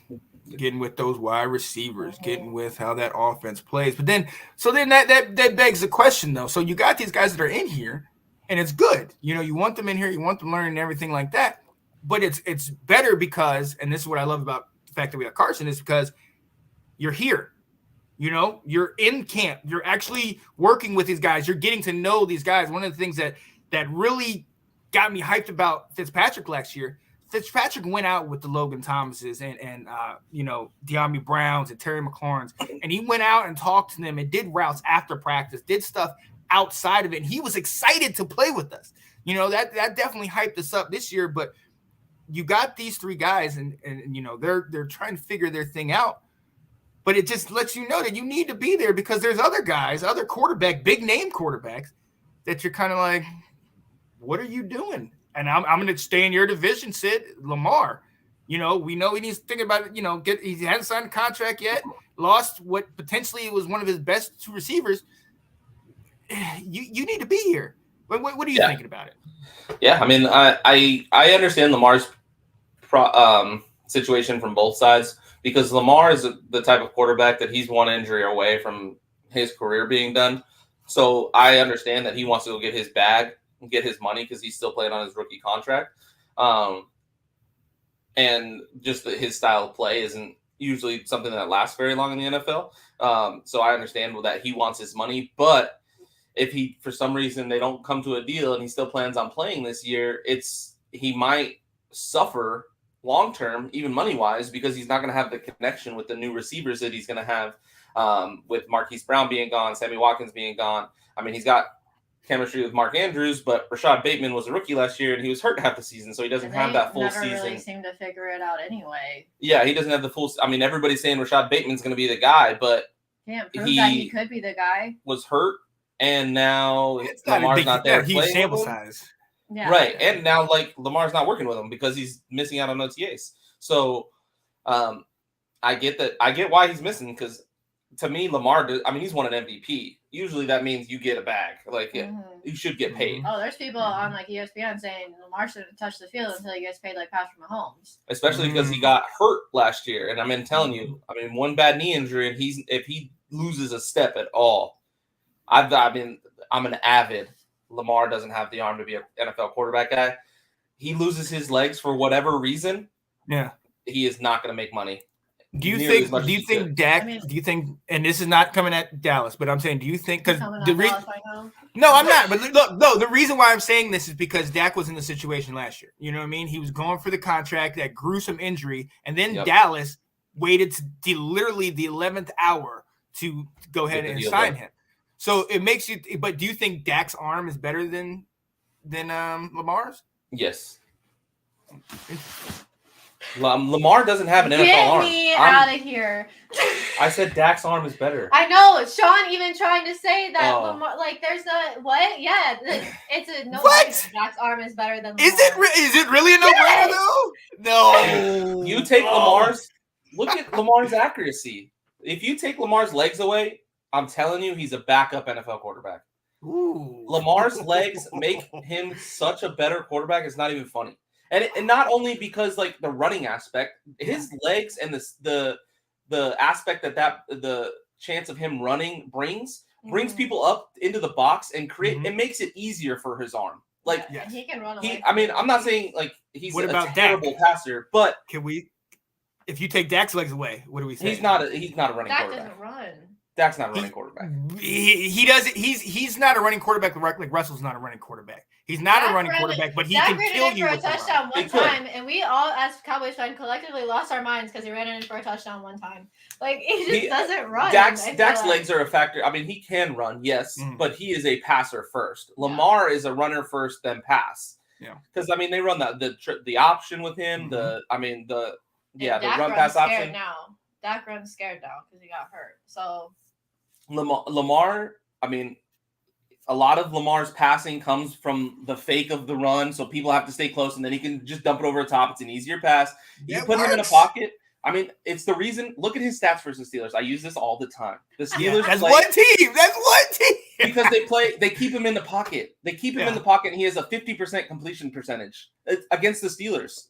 Getting with those wide receivers, getting with how that offense plays. But then that begs the question though. So you got these guys that are in here and it's good. You know, you want them in here, you want them learning everything like that. But it's better because, and this is what I love about the fact that we have Carson, is because you're here. You know, you're in camp. You're actually working with these guys. You're getting to know these guys. One of the things that really got me hyped about Fitzpatrick last year, Fitzpatrick went out with the Logan Thomases and De'Ami Browns and Terry McLaurin's, and he went out and talked to them and did routes after practice, did stuff outside of it. And he was excited to play with us. You know, that definitely hyped us up this year, but you got these three guys and you know, they're trying to figure their thing out, but it just lets you know that you need to be there because there's other guys, other big name quarterbacks that you're kind of like, what are you doing? And I'm going to stay in your division, Sid. Lamar, you know, we know he needs to think about it. You know, he hasn't signed a contract yet, lost what potentially was one of his best two receivers. You need to be here. What are you thinking about it? Yeah, I mean, I understand Lamar's situation from both sides because Lamar is the type of quarterback that he's one injury away from his career being done. So I understand that he wants to go get his bag and get his money because he's still playing on his rookie contract. And just his style of play isn't usually something that lasts very long in the NFL. So I understand that he wants his money, but if he, for some reason, they don't come to a deal and he still plans on playing this year, he might suffer long-term, even money-wise, because he's not going to have the connection with the new receivers that he's going to have with Marquise Brown being gone, Sammy Watkins being gone. I mean, he's got chemistry with Mark Andrews, but Rashad Bateman was a rookie last year, and he was hurt half the season, so he doesn't have that full season. Never really seem to figure it out anyway. Yeah, he doesn't have the full. I mean, everybody's saying Rashad Bateman's going to be the guy, but can't prove that he could be the guy. Was hurt, and now Lamar's not there. Huge sample size. Yeah. Right, and now Lamar's not working with him because he's missing out on OTAs. So, I get that. I get why he's missing because. To me, Lamar, he's won an MVP. Usually that means you get a bag. You should get paid. Oh, there's people on ESPN saying Lamar shouldn't touch the field until he gets paid like Patrick Mahomes. Especially because he got hurt last year. And telling you, one bad knee injury, and if he loses a step at all, I'm an avid Lamar doesn't have the arm to be an NFL quarterback guy. He loses his legs for whatever reason. Yeah. He is not going to make money. Do you think Dak? Do you think? And this is not coming at Dallas, but I'm saying, do you think? Because no, I'm not. But look, the reason why I'm saying this is because Dak was in the situation last year. You know what I mean? He was going for the contract, that gruesome injury, and then Dallas waited to literally the 11th hour to go ahead and sign him. So it makes you. But do you think Dak's arm is better than Lamar's? Yes. Lamar doesn't have an NFL arm. Get me out of here. I said Dak's arm is better. I know. Sean even trying to say that Lamar, there's not what? Yeah, it's a no. What? Dak's arm is better than Lamar. Is it really a no-brainer though? No. You take Lamar's. Look at Lamar's accuracy. If you take Lamar's legs away, I'm telling you, he's a backup NFL quarterback. Ooh. Lamar's legs make him such a better quarterback. It's not even funny. And not only because the running aspect, his legs and the aspect that the chance of him running brings people up into the box and it makes it easier for his arm. He can run away. I'm not saying he's what about terrible Dak? passer, but if you take Dak's legs away, what do we say? He's not a running quarterback. Dak doesn't run. Dak's not a running quarterback. He doesn't. He's not a running quarterback. Like Russell's not a running quarterback. He's not a running quarterback, but he can kill you with a touchdown one time, and we all, as Cowboys fans, collectively lost our minds because he ran in for a touchdown one time. He just doesn't run. Dak's legs are a factor. He can run, yes, but he is a passer first. Lamar is a runner first, then pass. Yeah, because they run the option with him. The run pass option. Now Dak runs scared now because he got hurt. So Lamar, a lot of Lamar's passing comes from the fake of the run, so people have to stay close, and then he can just dump it over the top. It's an easier pass. You put him in a pocket. It's the reason. Look at his stats versus the Steelers. I use this all the time. The Steelers. That's one team. Because they keep him in the pocket. They keep him in the pocket, and he has a 50% completion percentage against the Steelers.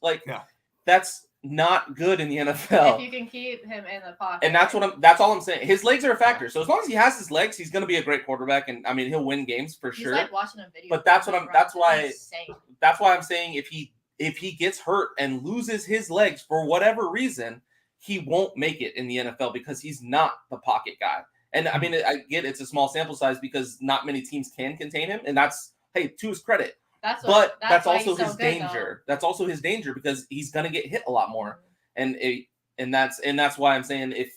That's not good in the NFL. If you can keep him in the pocket. And that's all I'm saying. His legs are a factor. So as long as he has his legs, he's going to be a great quarterback, and he'll win games for sure. Like watching a video. But that's why I'm saying if he gets hurt and loses his legs for whatever reason, he won't make it in the NFL because he's not the pocket guy. And I get it's a small sample size because not many teams can contain him, and that's to his credit. That's also his danger. That's also his danger because he's gonna get hit a lot more, and that's why I'm saying if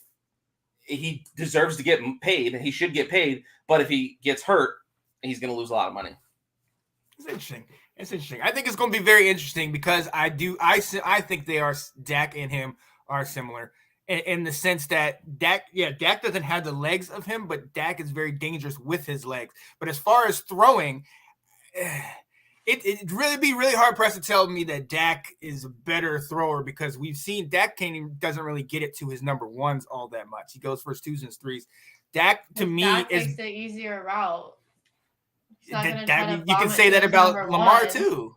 he deserves to get paid, he should get paid. But if he gets hurt, he's gonna lose a lot of money. It's interesting. I think it's gonna be very interesting because I think Dak and him are similar in the sense that Dak doesn't have the legs of him, but Dak is very dangerous with his legs. But as far as throwing. It'd really be really hard pressed to tell me that Dak is a better thrower because we've seen Dak doesn't really get it to his number ones all that much. He goes for his 2s and 3s. Dak takes the easier route. You can say that about Lamar too.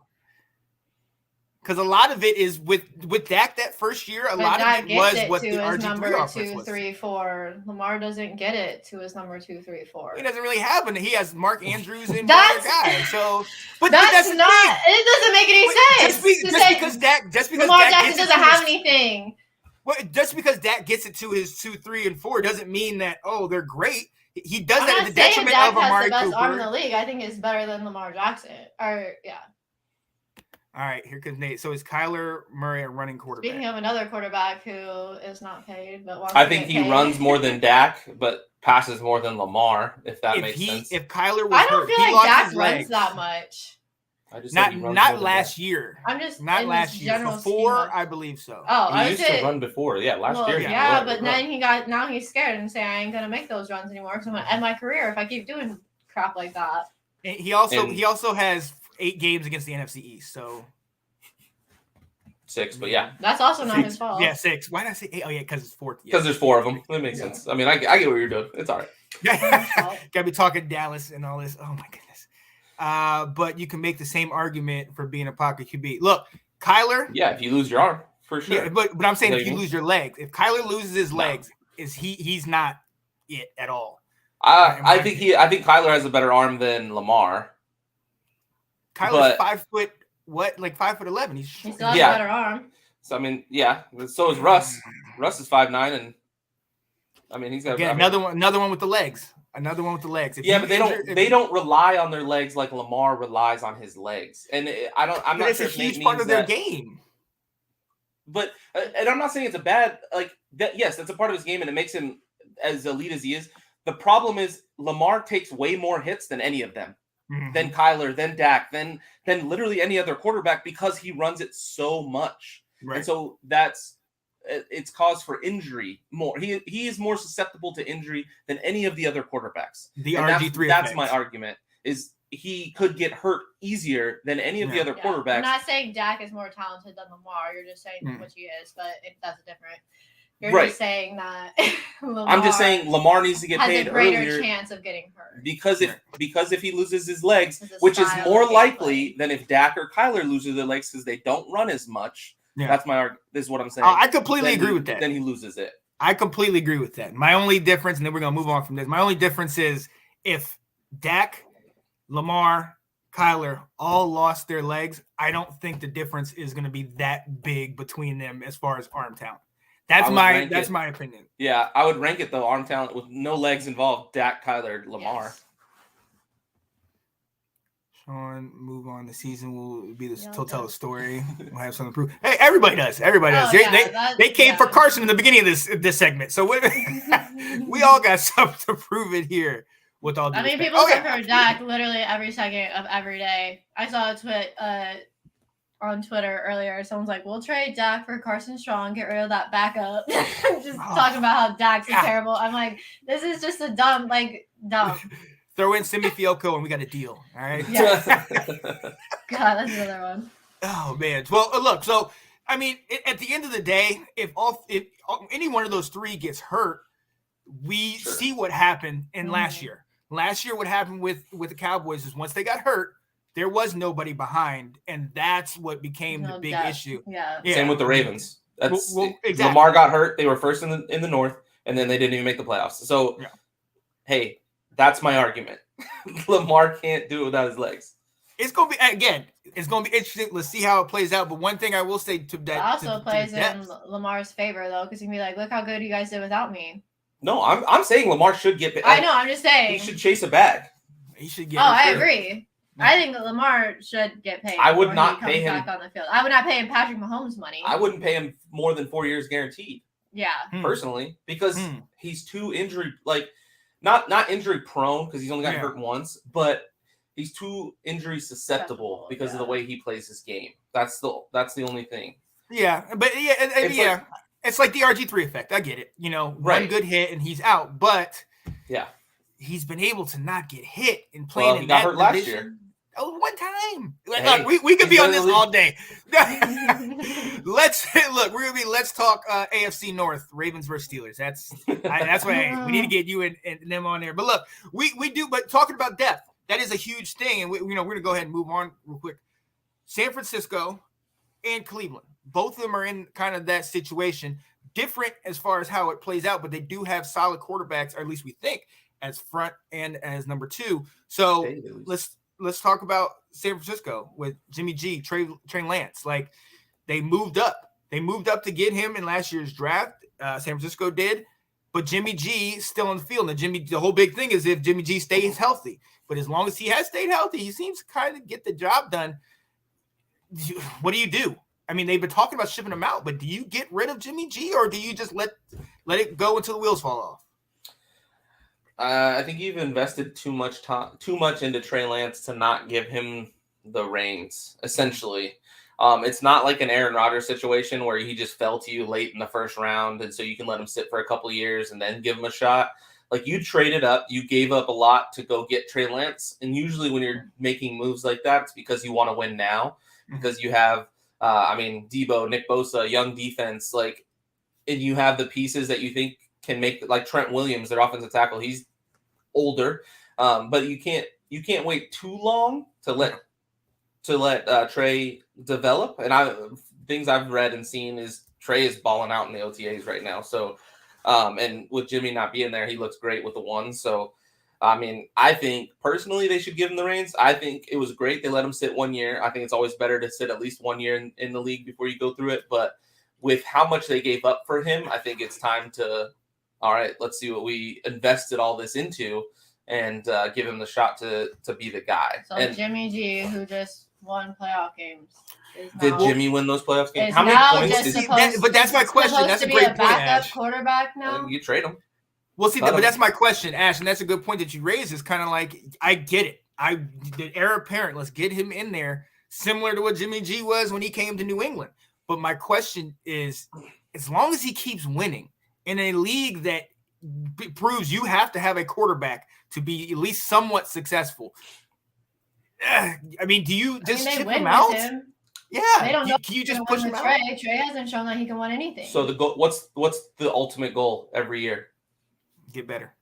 Because a lot of it is with Dak that first year. A lot of it was what the RG3 offense was. 2, 3, 4. Lamar doesn't get it to his number 2, 3, 4. He doesn't really have one. He has Mark Andrews and other guys. So, but that's not. It doesn't make any sense. Just because Lamar Jackson doesn't have anything. Well, just because Dak gets it to his 2, 3, and 4 doesn't mean that they're great. He does that at the detriment of Amari Cooper. Dak has the best arm in the league. I think it's better than Lamar Jackson. All right, here comes Nate. So is Kyler Murray a running quarterback? Speaking of another quarterback who is not paid but wants I to think get he paid. runs more than Dak, but passes more than Lamar. If that makes sense. If Kyler was I don't hurt, feel he like lost Dak his runs legs. that much. I just said he runs more Not than last Dak. year. I'm just Not in last this year. general Before, scheme of- I believe so. Oh, I He would used say to run before. Yeah, last year. Yeah, but then now he's scared and saying I ain't gonna make those runs anymore because I'm gonna end my career if I keep doing crap like that. And he also has 8 games against the NFC East. So 6, but yeah. That's also not his fault. Yeah, 6. Why did I say 8? Oh yeah, because it's 4th. Because there's 4 of them. That makes sense. I mean, I get what you're doing. It's all right. Gotta be talking Dallas and all this. Oh my goodness. But you can make the same argument for being a pocket QB. Look, Kyler. Yeah, if you lose your arm, for sure. Yeah, but I'm saying if you lose your legs, if Kyler loses his legs, he's not it at all. I think Kyler has a better arm than Lamar. Kyler's 5 foot. What, like 5'11"? He still has a better arm. So I mean, yeah. So is Russ. Russ is 5'9", and I mean he's got another one with the legs. Another one with the legs. But they don't rely on their legs like Lamar relies on his legs, and I'm not sure a huge part of their game. But and I'm not saying it's a bad that. Yes, that's a part of his game, and it makes him as elite as he is. The problem is Lamar takes way more hits than any of them. Than Kyler, than Dak, than literally any other quarterback because he runs it so much. Right. And so it's cause for injury more. He is more susceptible to injury than any of the other quarterbacks. The RG3 that's my argument, is he could get hurt easier than any of the other quarterbacks. I'm not saying Dak is more talented than Lamar. You're just saying what he is, but that's different. You're just saying that I'm just saying Lamar needs to get paid earlier. Has a greater chance of getting hurt. Because if he loses his legs, which is more likely than if Dak or Kyler loses their legs because they don't run as much. Yeah. That's my argument. This is what I'm saying. I completely agree with that. Then he loses it. I completely agree with that. My only difference, and then we're going to move on from this. My only difference is if Dak, Lamar, Kyler all lost their legs, I don't think the difference is going to be that big between them as far as arm talent. That's my opinion. Yeah, I would rank it though. Arm talent with no legs involved. Dak, Kyler, Lamar. Yes. Sean, move on. The season will be to tell a story. We'll have something to prove. Hey, everybody does. They came for Carson in the beginning of this segment, so we all got something to prove it here. With all I mean, people compare Dak literally every second of every day. I saw a tweet on Twitter earlier. Someone's like, "We'll trade Dak for Carson Strong, get rid of that backup." Just talking about how Dak's terrible. I'm like, this is just a dumb. Throw in Simi Fioco and we got a deal. All right. Yes. God, that's another one. Oh man. Well, look. So I mean, at the end of the day, if any one of those 3 gets hurt, we see what happened in last year. Last year, what happened with the Cowboys is once they got hurt, there was nobody behind, and that's what became the big issue. Yeah. Same with the Ravens. That's exactly. Lamar got hurt. They were first in the North, and then they didn't even make the playoffs. So, hey, that's my argument. Lamar can't do it without his legs. It's gonna be interesting. Let's see how it plays out. But one thing I will say to that it also plays in Lamar's favor though, because he can be like, "Look how good you guys did without me." No, I'm saying Lamar should get paid. I know. I'm just saying he should chase a bag. He should get. I agree. I think that Lamar should get paid. I would not pay him back on the field. I would not pay him Patrick Mahomes money. I wouldn't pay him more than 4 years guaranteed. Yeah. Personally, because he's too injury not injury prone because he's only gotten hurt once, but he's too injury susceptible because of the way he plays his game. That's the only thing. Yeah, but it's like the RG3 effect. I get it. One good hit and he's out, but he's been able to not get hit and playing in that division. Last year. Oh, one time. Hey, we could be on this all day. Let's talk AFC North, Ravens versus Steelers. That's why we need to get you and them on there. But look, we do. But talking about depth, that is a huge thing, and we're gonna go ahead and move on real quick. San Francisco and Cleveland, both of them are in kind of that situation. Different as far as how it plays out, but they do have solid quarterbacks, or at least we think, as front and as number 2. So let's talk about San Francisco with Jimmy G, Trey Lance. Like they moved up to get him in last year's draft. San Francisco did, but Jimmy G still in the field. And the whole big thing is if Jimmy G stays healthy. But as long as he has stayed healthy, he seems to kind of get the job done. what do you do? I mean, they've been talking about shipping him out, but do you get rid of Jimmy G or do you just let it go until the wheels fall off? I think you've invested too much into Trey Lance to not give him the reins, essentially. It's not like an Aaron Rodgers situation where he just fell to you late in the first round, and so you can let him sit for a couple of years and then give him a shot. Like, you traded up, you gave up a lot to go get Trey Lance, and usually when you're making moves like that, it's because you want to win now, because you have, Debo, Nick Bosa, young defense, like, and you have the pieces that you think can make, like Trent Williams, their offensive tackle. He's older, but you can't wait too long to let Trey develop. And things I've read and seen is Trey is balling out in the OTAs right now. So, and with Jimmy not being there, he looks great with the one. So, I mean, I think personally they should give him the reins. I think it was great they let him sit 1 year. I think it's always better to sit at least 1 year in the league before you go through it. But with how much they gave up for him, I think it's time to, all right, let's see what we invested all this into and give him the shot to be the guy. So and Jimmy G, who just won playoff games. Did Jimmy win those playoff games? Is How many now points just did supposed- But that's my question. That's supposed a to be great a point, backup Ash. quarterback now? you trade him? Well, see, Cut but him. that's my question, Ash, and that's a good point that you raised. Is kind of like, I get it. The heir apparent. Let's get him in there, similar to what Jimmy G was when he came to New England. But my question is, as long as he keeps winning in a league that proves you have to have a quarterback to be at least somewhat successful. I mean, do you just they chip win him with out? him. Yeah. They don't know Can you just Win push him with out? Trey. Trey hasn't shown that he can win anything. So the goal, what's the ultimate goal every year? Get better.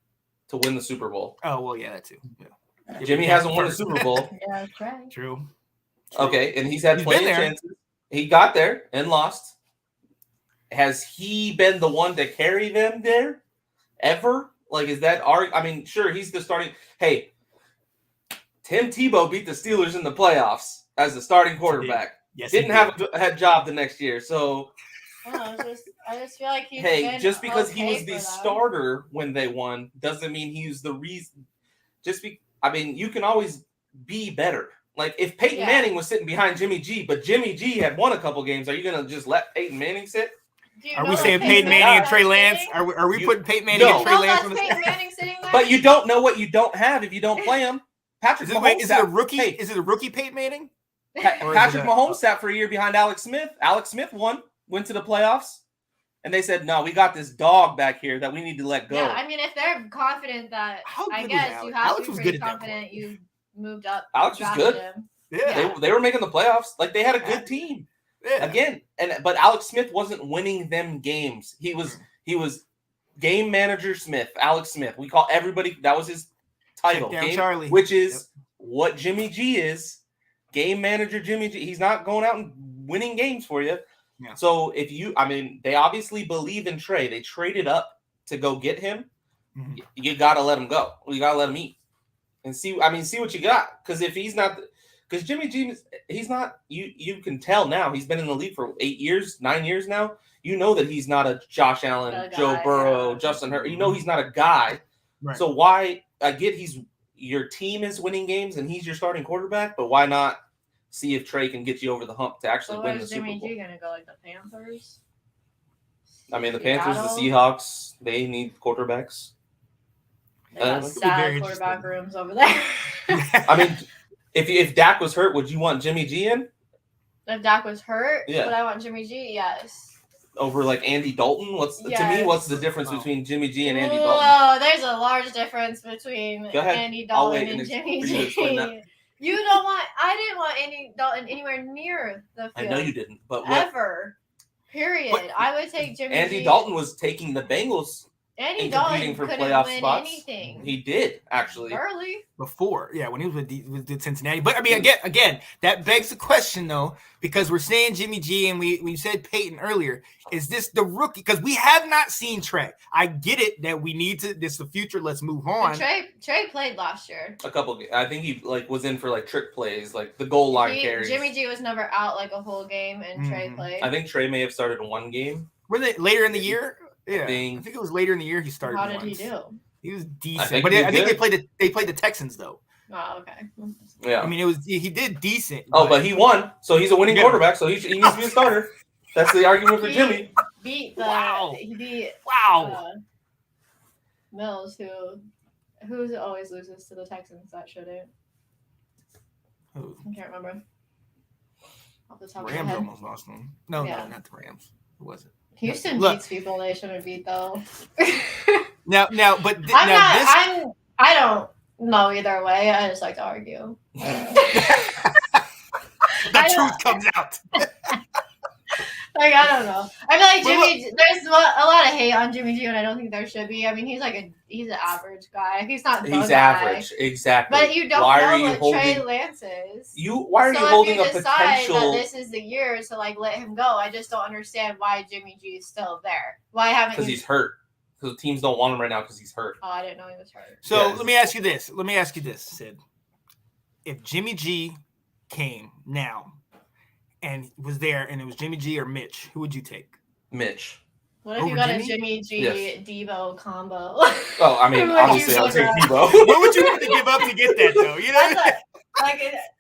To win the Super Bowl. Oh, well, yeah, that too. Yeah. Jimmy hasn't won a Super Bowl. Yeah, that's right. True. Okay, and he's had He's plenty been of there. chances. He got there and lost. Has he been the one to carry them there ever? Like, is that sure, he's the starting. Hey, Tim Tebow beat the Steelers in the playoffs as the starting quarterback. Yes, Didn't have a job the next year. So, I just feel like he's hey, been just because he okay was the for them. starter when they won doesn't mean he's the reason. You can always be better. Like, if Peyton Manning was sitting behind Jimmy G, but Jimmy G had won a couple games, are you going to just let Peyton Manning sit? Are we saying Peyton Manning and Trey Lance? Are we putting Peyton Manning and Trey Lance on the Peyton Manning sitting there? But you don't know what you don't have if you don't play him. Patrick Mahomes. Is it a rookie? Is it a rookie Peyton Manning? Patrick Mahomes sat for a year behind Alex Smith. Alex Smith went to the playoffs, and they said, "No, we got this dog back here that we need to let go." Yeah, I mean, if they're confident that, I guess you have Alex to was be good pretty at that confident you moved up. Alex was drafted good. him. Yeah. They were making the playoffs. Like, they had a good team. Yeah. Again, but Alex Smith wasn't winning them games. He was game manager Smith, Alex Smith. We call everybody, that was his title, Check down Charlie. which is what Jimmy G is. Game manager Jimmy G. He's not going out and winning games for you. Yeah. So they obviously believe in Trey. They traded up to go get him. Mm-hmm. You got to let him go. You got to let him eat and see what you got. Because if he's not, because Jimmy G, he's not, you can tell now, he's been in the league for 9 years now. You know that he's not a Josh Allen, Joe Burrow, Justin Herbert. You know he's not a guy. Right. So why, I get your team is winning games and he's your starting quarterback, but why not see if Trey can get you over the hump to actually So win the where's Super Jimmy Bowl? G gonna go? Like the Panthers? I mean, the Panthers, the Seattle? Seahawks, they need quarterbacks. They got That could be sad very quarterback interesting. rooms over there. I mean, if Dak was hurt, would you want Jimmy G in If Dak was hurt, Yeah. would I want Jimmy G? Yes. over like Andy Dalton? To me, Yes. what's the difference between Jimmy G and Andy Dalton? Whoa, there's a large difference between Go ahead. Andy I'll Dalton wait and and Jimmy for you to explain that. G. I didn't want Andy Dalton anywhere near the field. I know you didn't, but what? Ever. Period. What? I would take Jimmy Andy G. Dalton was taking the Bengals Andy and Dalton competing for couldn't playoff win spots. anything. He did, actually. Early. Before, when he was with Cincinnati. But I mean, again, that begs the question though, because we're saying Jimmy G and we said Peyton earlier. Is this the rookie? Because we have not seen Trey. I get it that we need to. This is the future. Let's move on. But Trey played last year. A couple. I think he was in for trick plays, like the goal line carries. Jimmy G was never out like a whole game, and Trey Mhm. played. I think Trey may have started one game. Were they later in the year? Yeah, I think- think it was later in the year he started. How did once. he do? He was I decent, think but he I did think they played the Texans though. Oh, okay. Yeah. I mean, he did decent. But he won, so he's a winning quarterback. So he needs to be a starter. That's the argument for Jimmy. He beat Mills, who always loses to the Texans. That shouldn't. Who? I can't remember. Off the top of my Rams head. almost lost one. No, not the Rams. Who was it? Houston beats people they shouldn't beat though. I don't know either way. I just like to argue. The truth comes out. Like, I don't know. I mean, like Jimmy, there's a lot of hate on Jimmy G, and I don't think there should be. I mean, he's an average guy. He's not. He's average, exactly. But you don't know what Trey Lance is. Why are you holding a potential? That this is the year to like let him go. I just don't understand why Jimmy G is still there. Why haven't? Because he's hurt. Because the teams don't want him right now because he's hurt. Oh, I didn't know he was hurt. So let me ask you this, Sid. If Jimmy G came now and was there, and it was Jimmy G or Mitch, who would you take? Mitch. What if you got a Jimmy G Debo combo? Oh, I mean, obviously, I'll take Debo. What would you have to give up to get that, though? You know,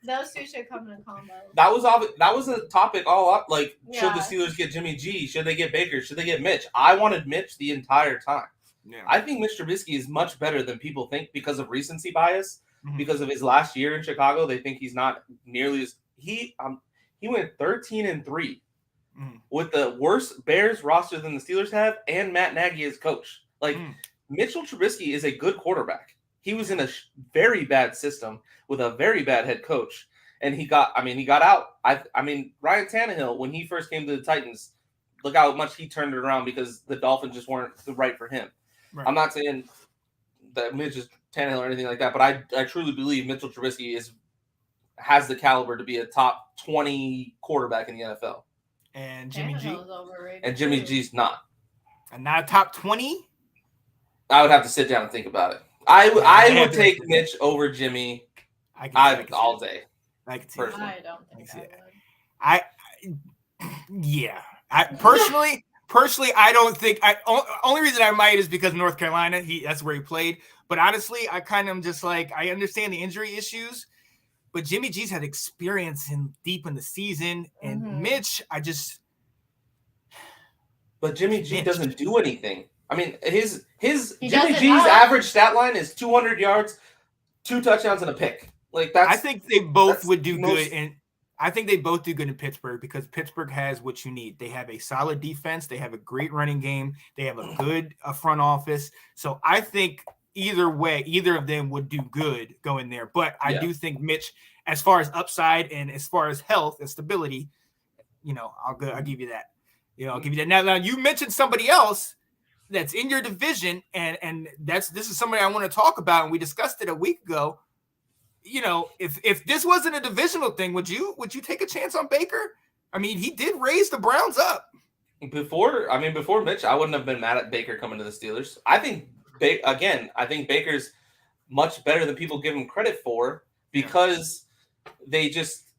those two should come in a combo. That was a topic all up. Like, should the Steelers get Jimmy G? Should they get Baker? Should they get Mitch? I wanted Mitch the entire time. Yeah. I think Mitch Trubisky is much better than people think because of recency bias. Mm-hmm. Because of his last year in Chicago, they think he's not nearly as he went 13-3 with the worst Bears roster than the Steelers have, and Matt Nagy as coach. Like Mitchell Trubisky is a good quarterback. He was in a very bad system with a very bad head coach, and he got out. I mean, Ryan Tannehill, when he first came to the Titans, look how much he turned it around because the Dolphins just weren't right for him. Right. I'm not saying that Mitch is Tannehill or anything like that, but I truly believe Mitchell Trubisky has the caliber to be a top 20 quarterback in the NFL. And Jimmy G? And Jimmy G's not. And not a top 20? I would have to sit down and think about it. I would take Mitch over Jimmy all day. I can see it. I don't think I would. Yeah. Personally, I don't think only reason I might is because North Carolina, that's where he played. But honestly, I kind of just like, I understand the injury issues, but Jimmy G's had experience deep in the season, and Mitch, But Jimmy G doesn't do anything. I mean, his Jimmy G's average stat line is 200 yards, 2 touchdowns, and a pick. Like that's. I think they both would do good, and I think they both do good in Pittsburgh because Pittsburgh has what you need. They have a solid defense. They have a great running game. They have a good front office. So I think either way, either of them would do good going there. But I do think Mitch, as far as upside and as far as health and stability, I'll give you that. I'll give you that. Now you mentioned somebody else that's in your division, and this is somebody I want to talk about, and we discussed it a week ago. If this wasn't a divisional thing, would you take a chance on Baker? I mean, he did raise the Browns up. Before Mitch, I wouldn't have been mad at Baker coming to the Steelers. I think Baker's much better than people give him credit for because they just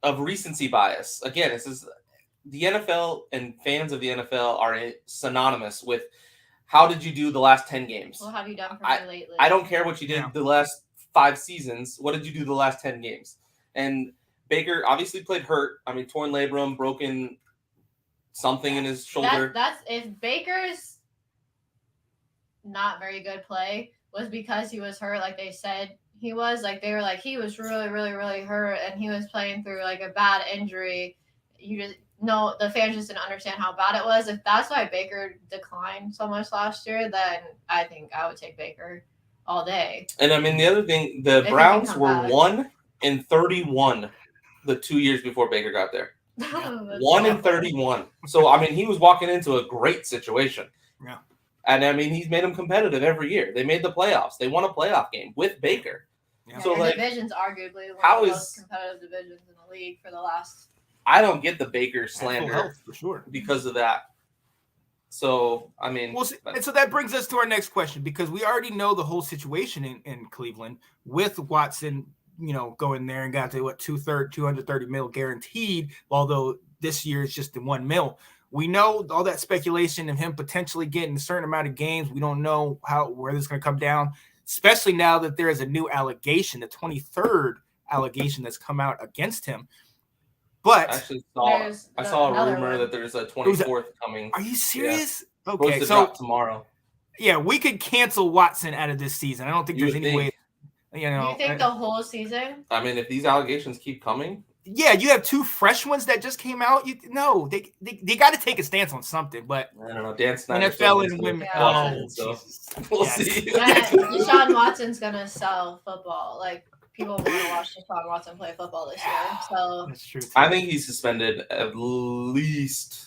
of recency bias. Again, this is the NFL, and fans of the NFL are synonymous with how did you do the last 10 games? What have you done for me lately? I don't care what you did the last 5 seasons. What did you do the last 10 games? And Baker obviously played hurt. I mean, torn labrum, broken something in his shoulder. That's if Baker's not very good play was because he was hurt, like they said he was. Like they were like he was really, really, really hurt, and he was playing through like a bad injury. The fans just didn't understand how bad it was. If that's why Baker declined so much last year, then I think I would take Baker all day. And I mean, the other thing, the Browns were 1-31 the 2 years before Baker got there. 1-31. So, I mean, he was walking into a great situation. Yeah. And, I mean, he's made them competitive every year. They made the playoffs. They won a playoff game with Baker. Yeah. So, the division's arguably one of the most competitive divisions in the league for the last. I don't get the Baker slander for sure because of that. So, I mean. And so that brings us to our next question, because we already know the whole situation in Cleveland with Watson, going there and got to $230 million guaranteed, although this year it's just the $1 million. We know all that speculation of him potentially getting a certain amount of games. We don't know where this is going to come down. especially now that there is a new allegation, the 23rd allegation that's come out against him. But I saw a rumor that there's a 24th coming. Are you serious? Yeah. Okay, so tomorrow. Yeah, we could cancel Watson out of this season. I don't think there's any way. You think the whole season? I mean, if these allegations keep coming. Yeah, you have 2 fresh ones that just came out. They got to take a stance on something. But I don't know. Dan Snyder NFL and women. Yeah. So we'll see. Deshaun Watson's gonna sell football. Like people want to watch Deshaun Watson play football this year. So that's true. I think he's suspended at least.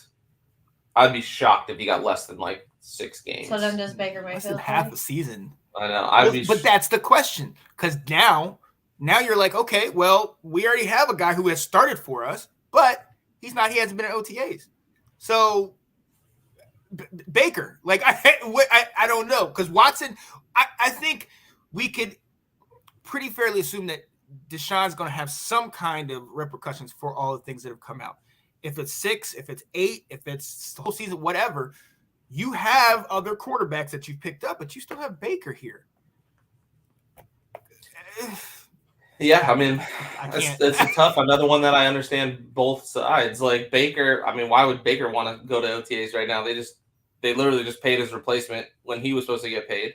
I'd be shocked if he got less than like 6 games. So then does Baker Mayfield less than half a season? I know. But that's the question, because now you're like, okay, well, we already have a guy who has started for us, but he hasn't been at OTAs. So Baker, like I don't know, because Watson, I think we could pretty fairly assume that Deshaun's going to have some kind of repercussions for all the things that have come out. If it's 6, if it's 8, if it's the whole season, whatever. You have other quarterbacks that you've picked up, but you still have Baker here. Yeah, I mean, it's a tough. Another one that I understand both sides. Like Baker, I mean, why would Baker want to go to OTAs right now? They literally just paid his replacement when he was supposed to get paid.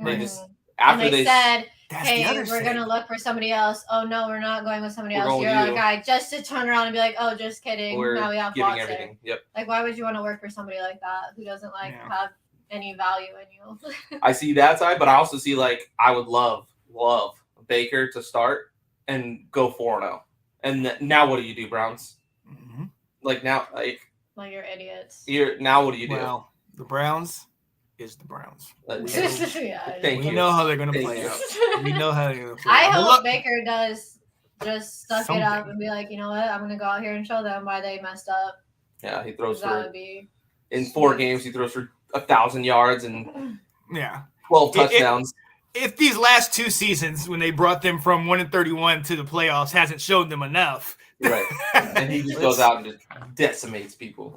They just after they said, "Hey, we're gonna look for somebody else." Oh no, we're not going with somebody else. You're a guy, just to turn around and be like, "Oh, just kidding." Now we have Watson. Everything. Yep. Like, why would you want to work for somebody like that who doesn't have any value in you? I see that side, but I also see I would love Baker to start and go 4-0. And now what do you do, Browns? Mm-hmm. Now, you're idiots. Now what do you do? Well, the Browns is the Browns. We know how they're going to play out. We know how they're going to play out. I hope Baker does just suck it up and be like, you know what? I'm going to go out here and show them why they messed up. Yeah, he throws in 4 games. He throws for 1,000 yards and 12 touchdowns. If these last 2 seasons, when they brought them from 1-31 to the playoffs, hasn't shown them enough. Right. And he just goes out and just decimates people.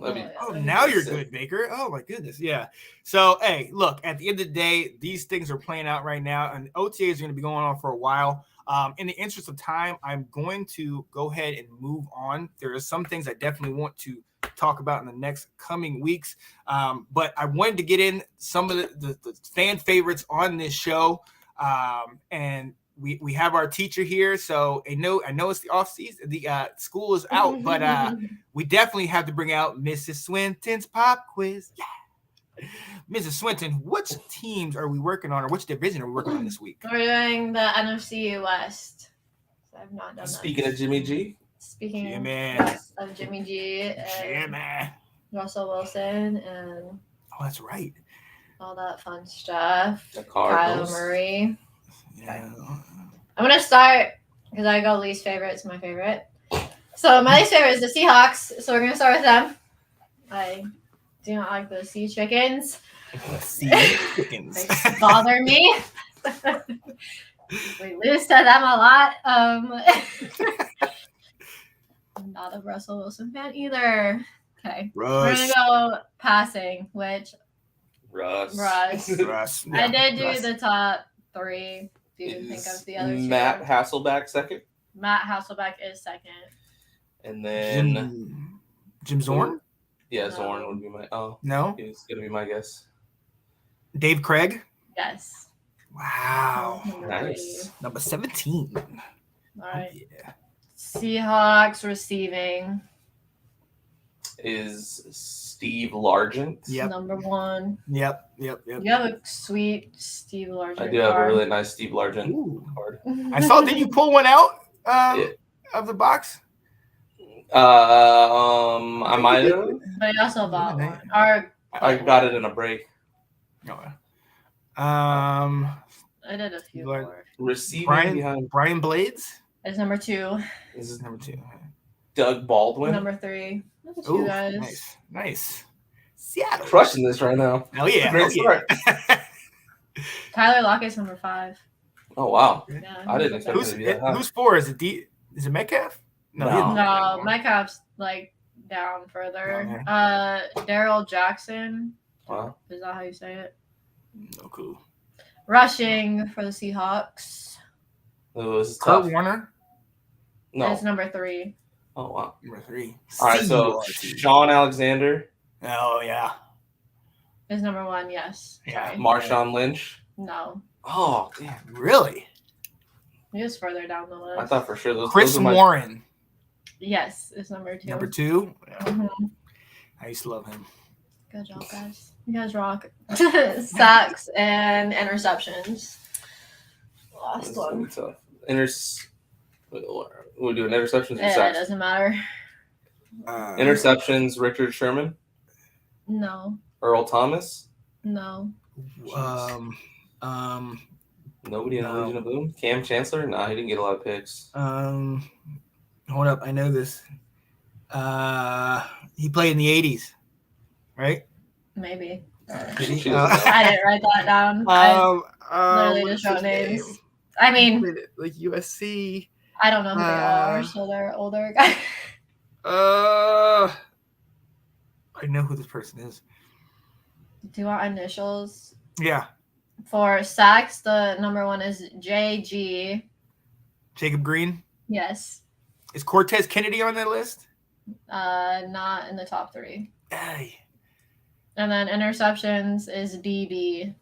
Now you're good, Baker. Oh, my goodness. Yeah. So, hey, look, at the end of the day, these things are playing out right now, and OTAs are going to be going on for a while. In the interest of time, I'm going to go ahead and move on. There are some things I definitely want to talk about in the next coming weeks. But I wanted to get in some of the fan favorites on this show. And we have our teacher here, so I know it's the off season, the school is out, but we definitely have to bring out Mrs. Swinton's pop quiz. Yeah. Mrs. Swinton, which teams are we working on, or which division are we working on this week? We're doing the NFC West. So I've not done Speaking of Jimmy G. Speaking of Jimmy G and Russell Wilson and that's right. All that fun stuff. The Cardinals. Kyler Murray. Yeah. I'm gonna start because I go least favorite. It's my favorite. So my least favorite is the Seahawks. So we're gonna start with them. I do not like those sea chickens. Sea chickens. They bother me. We lose to them a lot. I'm not a Russell Wilson fan either. Okay. We're gonna go passing, which Russ. Yeah, I did do the top 3. If you can think of the other 2. Matt Hasselbeck second. Matt Hasselbeck is second. And then Jim Zorn? Yeah, Zorn would be my No? He's gonna be my guess. Dave Craig? Yes. Wow. Nice. Number 17. All right. Yeah. Seahawks receiving is Steve Largent. Yep. Number 1. Yep. You have a sweet Steve Largent. I do have a really nice Steve Largent card. I saw. Did you pull one out of the box? I might have. But I also bought one. I got it in a break. Okay. I did a few more. Receiving Brian Blades. It's number 2. This is number 2. Doug Baldwin. Number 3. Look at you guys. Nice. Seattle. Crushing this right now. Hell yeah. Great start. Tyler Lockett's number 5. Oh, wow. Yeah, I didn't expect it to be that high. Who's 4? Is it Metcalf? No, Metcalf's down further. Daryl Jackson. Wow. Is that how you say it? No clue. Rushing for the Seahawks Oh, this is Kurt tough. Warner, No. is number 3. Oh wow. number 3. All right, so C-U-R-T. Sean Alexander, Oh yeah. Is number 1, yes. Yeah. Sorry. Marshawn Lynch. No. Oh damn. Really? He was further down the list. I thought for sure those. Chris those are my, Warren, Yes, is number 2. number 2. Yeah, Mhm. I used to love him. Good job, guys. You guys rock. Sacks and interceptions. Last This one. is tough. We're doing interceptions or Yeah, it sacks. doesn't matter. Interceptions. Richard Sherman, No. Earl Thomas. No. Nobody in the No. Legion of Boom. Cam Chancellor. Nah, he didn't get a lot of picks. Hold up, I know this. He played in the 80s, right? Maybe. Did he? She doesn't know. I didn't write that down. I literally what's just wrote his names. name? I mean, Like USC. I don't know who they are, so they're older guys. I know who this person is. Do you want initials? Yeah, For sacks, the number 1 is JG. Jacob Green. Yes. Is Cortez Kennedy on that list? Not in the top 3. Hey. And then interceptions is DB.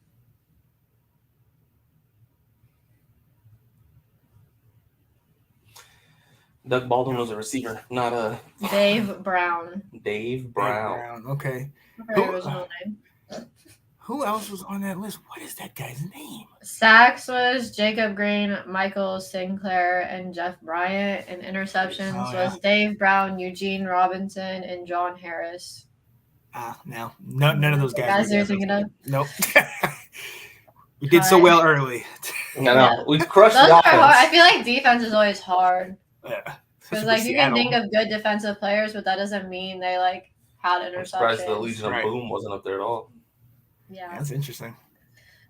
Doug Baldwin was a receiver, not a Dave Brown. Dave Brown. Okay. Her original name. Who else was on that list? What is that guy's name? Sacks was Jacob Green, Michael Sinclair, and Jeff Bryant. And interceptions was Dave Brown, Eugene Robinson, and John Harris. No, none of those The guys. you're thinking of? Nope. We did so well early. No, we crushed Those the are offense. hard. I feel like defense is always hard. Yeah. Because like you can think of good defensive players, but that doesn't mean they like had I'm surprised the interceptions. Legion of Right. Boom wasn't up there at all. Yeah. That's interesting.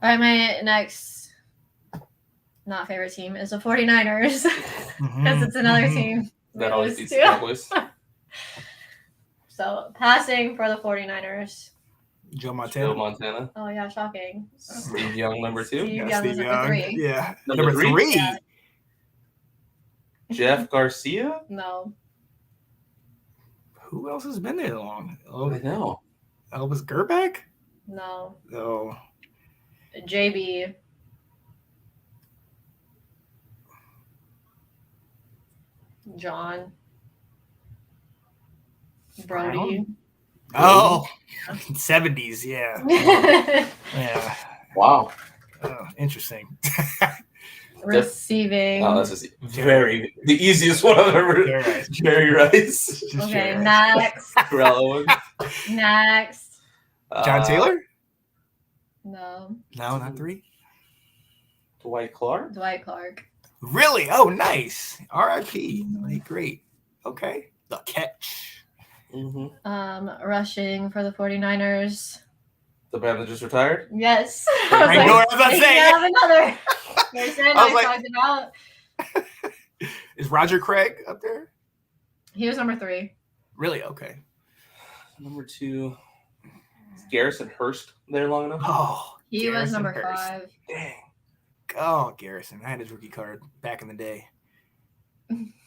All right, my next not favorite team is the 49ers because it's another team. That we always lose beats the to. Cowboys. So passing for the 49ers. Joe Joe Montana. Montana. Oh yeah, shocking. Steve Young, number 2. Steve Yeah, Young Steve was number Young. 3. Yeah. Number Number 3. Yeah. Jeff Garcia. No. Who else has been there long? I know. Elvis Gerback? No. Oh. JB. John. Brody. Oh. 70s, yeah. Yeah. Wow. Oh, interesting. Receiving. Oh, that's just the easiest one I've ever. Very nice. Jerry Rice. Just Okay, Jerry Rice. next. Terrell Owens. Next. John Taylor? No. No, not 3. Dwight Clark. Dwight Clark. Really? Oh, nice. R.I.P. Like, great. Okay. The catch. Mm-hmm. Rushing for the 49ers. The man that just retired. Yes. I know what I was about to say. Have another. There's I was like- talked about. Is Roger Craig up there? He was number 3. Really? Okay. Number 2. Is Garrison Hurst there long enough? Oh, He was Garrison number Hurst. 5. Dang. Oh, Garrison. I had his rookie card back in the day.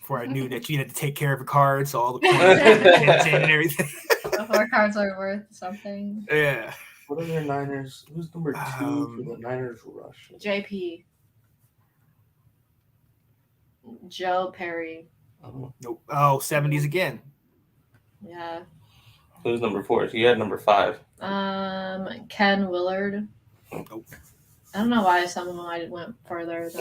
Before I knew that you had to take care of a card, so all the points and everything. Before cards are worth something. Yeah. What are their Niners? Who's number 2 for the Niners rush? JP. Joe Perry. Oh. Nope. Oh, 70s again. Yeah. Who's number 4? So you had number 5. Ken Willard. Nope. I don't know why some of them I went further. So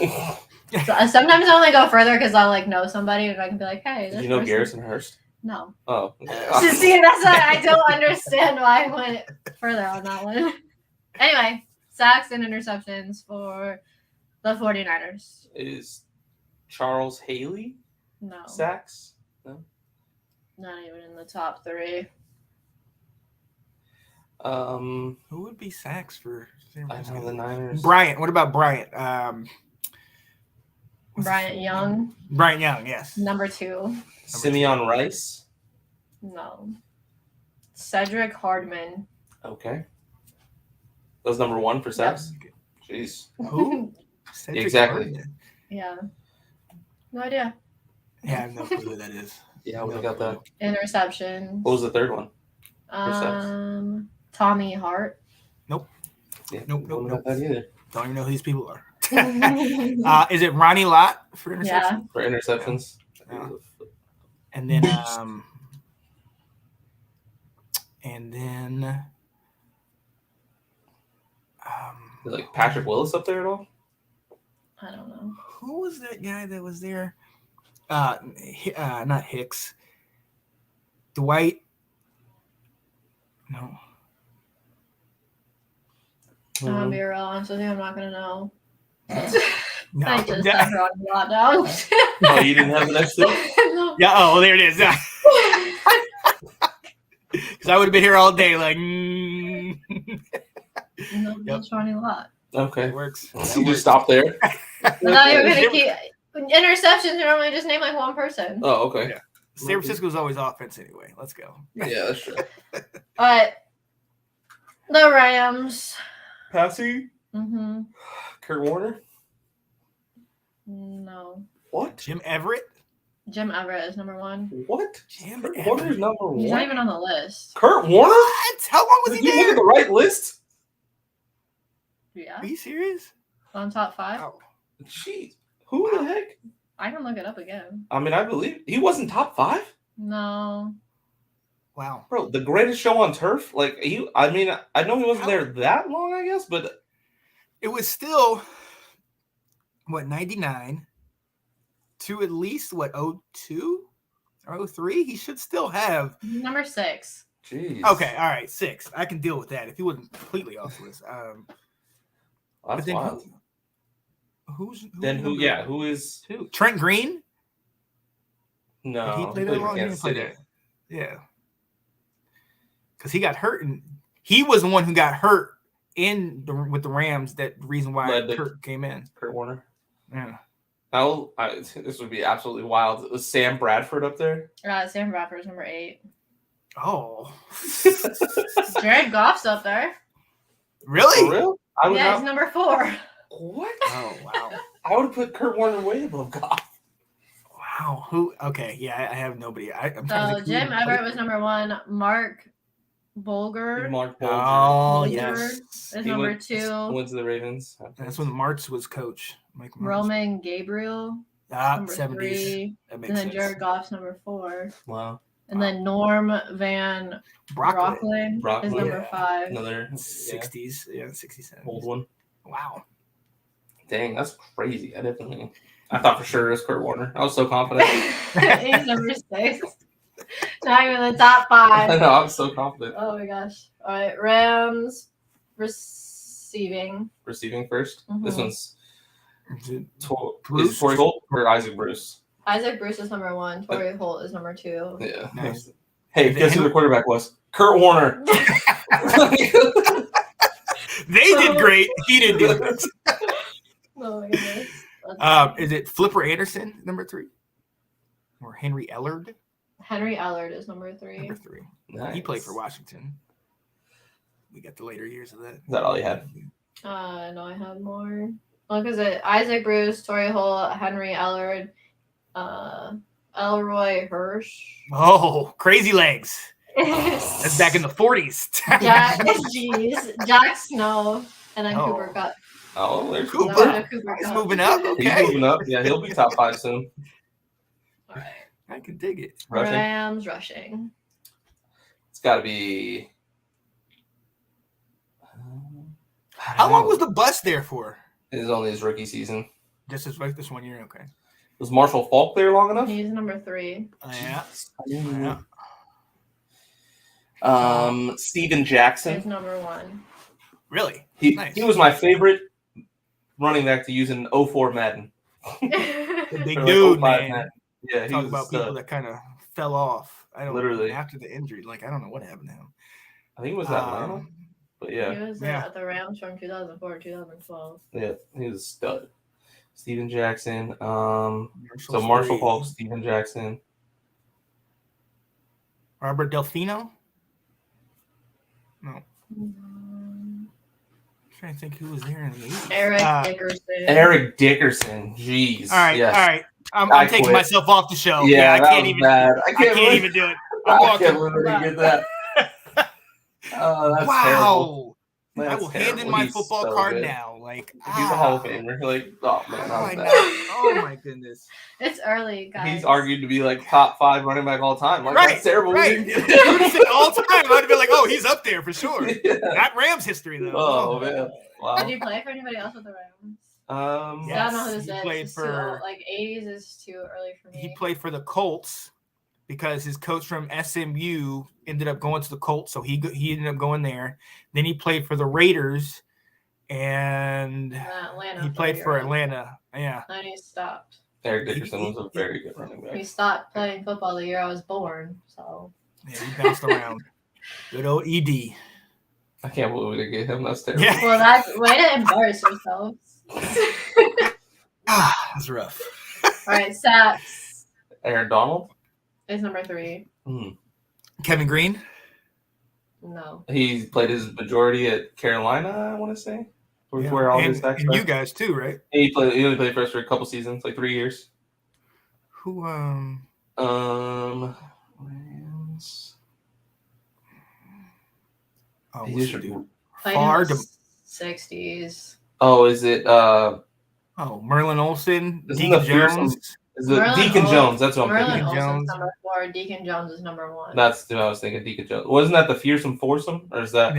sometimes I only go further because I'll like know somebody and I can be like, hey. Did this you know person- Garrison Hurst? No. Oh. See, that's why I don't understand why I went further on that one. Anyway, sacks and interceptions for the 49ers. Is Charles Haley No. sacks? Not even in the top 3. Who would be sacks for San I know Francisco? the Niners. Bryant. What about Bryant? Bryant Young, Bryant Young, yes. number 2. Simeon Rice. No. Cedric Hardman. Okay. That was number 1 for sacks. Jeez. Who? Cedric Exactly. Gardner. Yeah. No idea. Yeah, I have no clue who that is. Yeah, I would have got that. Interceptions. What was the third one? Tommy Hart. Nope. Yeah, Nope. wouldn't have got that either. Don't even know who these people are. Is it Ronnie Lott for interception? Yeah. For interceptions. Yeah. And then Like Patrick Willis up there at all? I don't know. who was that guy that was there? Not Hicks. Dwight. No. I'll be real honest with you, I'm not gonna know. No. I just have her on a lot down. Oh, you didn't have an next two? No. Yeah. Oh, there it is. Because I would have been here all day. Like. No, Yep. that's Ronnie Lott. Okay. That works. So you just stop there? I thought you were gonna keep interceptions. You normally just name like one person. Oh, okay. Yeah. San Francisco's always offense anyway. Let's go. Yeah, that's true. But the Rams. Passy? Mm-hmm. Kurt Warner? No. What? Jim Everett. Jim Everett is number one. What? Jim Kurt Everett. Warner's number He's one? not even on the list. Kurt Warner? What? How long was Did he you look at there? the right list? Yeah. Are you serious? On top 5. Wow. Jeez. Who the heck? I can look it up again. I mean, I believe he wasn't top 5? No. Wow. Bro, the greatest show on turf? Like, I mean, I know he wasn't there that long, I guess, but It was still, 99 to at least, 02 or 03? He should still have. Number 6. jeez. Okay, all right, 6. I can deal with that if he wasn't completely off the list. That's then wild. who's Then who? number Yeah, who is? 2? Trent Green? No, Did he play that played for long? He Kansas didn't play City. that. Yeah. Because he got hurt, and he was the one who got hurt with the Rams. That reason why Led the- Kurt came in. Kurt Warner. Yeah. This would be absolutely wild. Was Sam Bradford up there? Sam Bradford is number 8. Oh. Jared Goff's up there. Really? For real? I would Yeah, not. he's number 4. What? Oh wow. I would have put Kurt Warner way above Goff. Wow. Who? Okay. Yeah, I have nobody. I'm trying to So think who Jim even Everett played was number 1. Mark Bulger Mark Bolger. Oh Bulger yes. is He number went 2. Went to the Ravens. That's when Martz was coach. Mike Martz. Roman Gabriel number 70s. 3. That makes And then sense. Jared Goff's number 4. Wow. And then Norm Van Broccoli. Broccoli is number Yeah. 5. Another 60s. Yeah, 67. old one. Wow. Dang, that's crazy. I thought for sure it was Kurt Warner. I was so confident. He's number 6. Not even the top I 5. know, I was so confident. Oh my gosh. All right, Rams receiving. Receiving first. This Mhm. one's Is it Is it Torrey Holt or Isaac Bruce? Isaac Bruce is number 1. Torrey Holt is number 2. Yeah. Nice. Hey, guess who the quarterback was? Kurt Warner. They did great. He didn't do it. Oh my goodness. That's Is it Flipper Anderson, number 3? Or Henry Ellard, Henry Allard is number 3. number 3? Nice. He played for Washington. We got the later years of that. Is that all you had? No, I have more. Look, is it Isaac Bruce, Torrey Holt, Henry Allard, Elroy Hirsch? Oh, crazy legs. That's back in the 40s. Jack Snow, and then Oh. Cooper Cup. Oh, there's Cooper. Cooper He's Kupp. moving up. He's Okay. moving up. Yeah, he'll be top 5 soon. All right. I can dig it. Rushing. Rams rushing. It's got to be. How long was the bus there for? It is only his rookie season. Just as like this 1 year. Okay. Was Marshall Falk there long enough? He's number 3. Yeah. Steven He's Jackson. number 1. Really? He Nice. he was my favorite running back to use in 04 Madden. The big Or like dude, 05 man. Madden. Yeah, he Talk was about a people stud. that kind of fell off. I don't Literally. after the injury. Like I don't know what happened to him. I think it was Atlanta, but He yeah, was Yeah. at the Rams from 2004 to 2012. yeah, he was a stud. Steven Jackson. Marshall So Marshall Falk, Falk, Steven Jackson. Robert Delfino. No. trying to think who was there in the 80s. Eric Dickerson. Eric Dickerson. Jeez. All right, Yes. all right. I'm I taking quit. myself off the show. Yeah, I that can't was even. bad. I can't even do it. I'm I walking. can't believe we didn't get that. Oh, that's terrible. Wow. I will hand in terrible. my He's football so card good. now. Like He's a Hall of Famer. Like, oh man, that was bad. Oh my goodness. It's early, guys. He's argued to be like top 5 running back all time. Like, Right, that's terrible. right. We didn't get You would have it. said all time. I'd have been like, oh, he's up there for sure. Yeah. Not Rams history though. Oh man. Wow. Did you play for anybody else with the Rams? Yes, I don't know who this he is. played It's for- too, like 80s is too early for me. He played for the Colts because his coach from SMU ended up going to the Colts, so he ended up going there. Then he played for the Raiders, and Atlanta. he played for Atlanta. Yeah. And he stopped. Eric Dickerson was a very good running He back. stopped playing football the year I was born. So Yeah, he bounced around. Good old ED. I can't believe we didn't get him. That's terrible. Yeah. well, that's way to embarrass yourselves. That's rough. All right, sacks Aaron Donald. is number 3. Kevin Green. No. He played his majority at Carolina, I want to say. Yeah. Where all and, his sacks and were. you guys too, right? He only played for us for a couple seasons, like 3 years. Who Rams. oh, He what's just- the dude? Played Far in to, the 60s. Oh, is it Merlin Olsen, Isn't Deacon the fearsome- Jones. is it Merlin Deacon Ol- Jones? That's what I'm Merlin thinking. Deacon Olsen's Jones. number 4. Deacon Jones is number 1. That's what I was thinking. Deacon Jones. Wasn't that the fearsome foursome, or is that?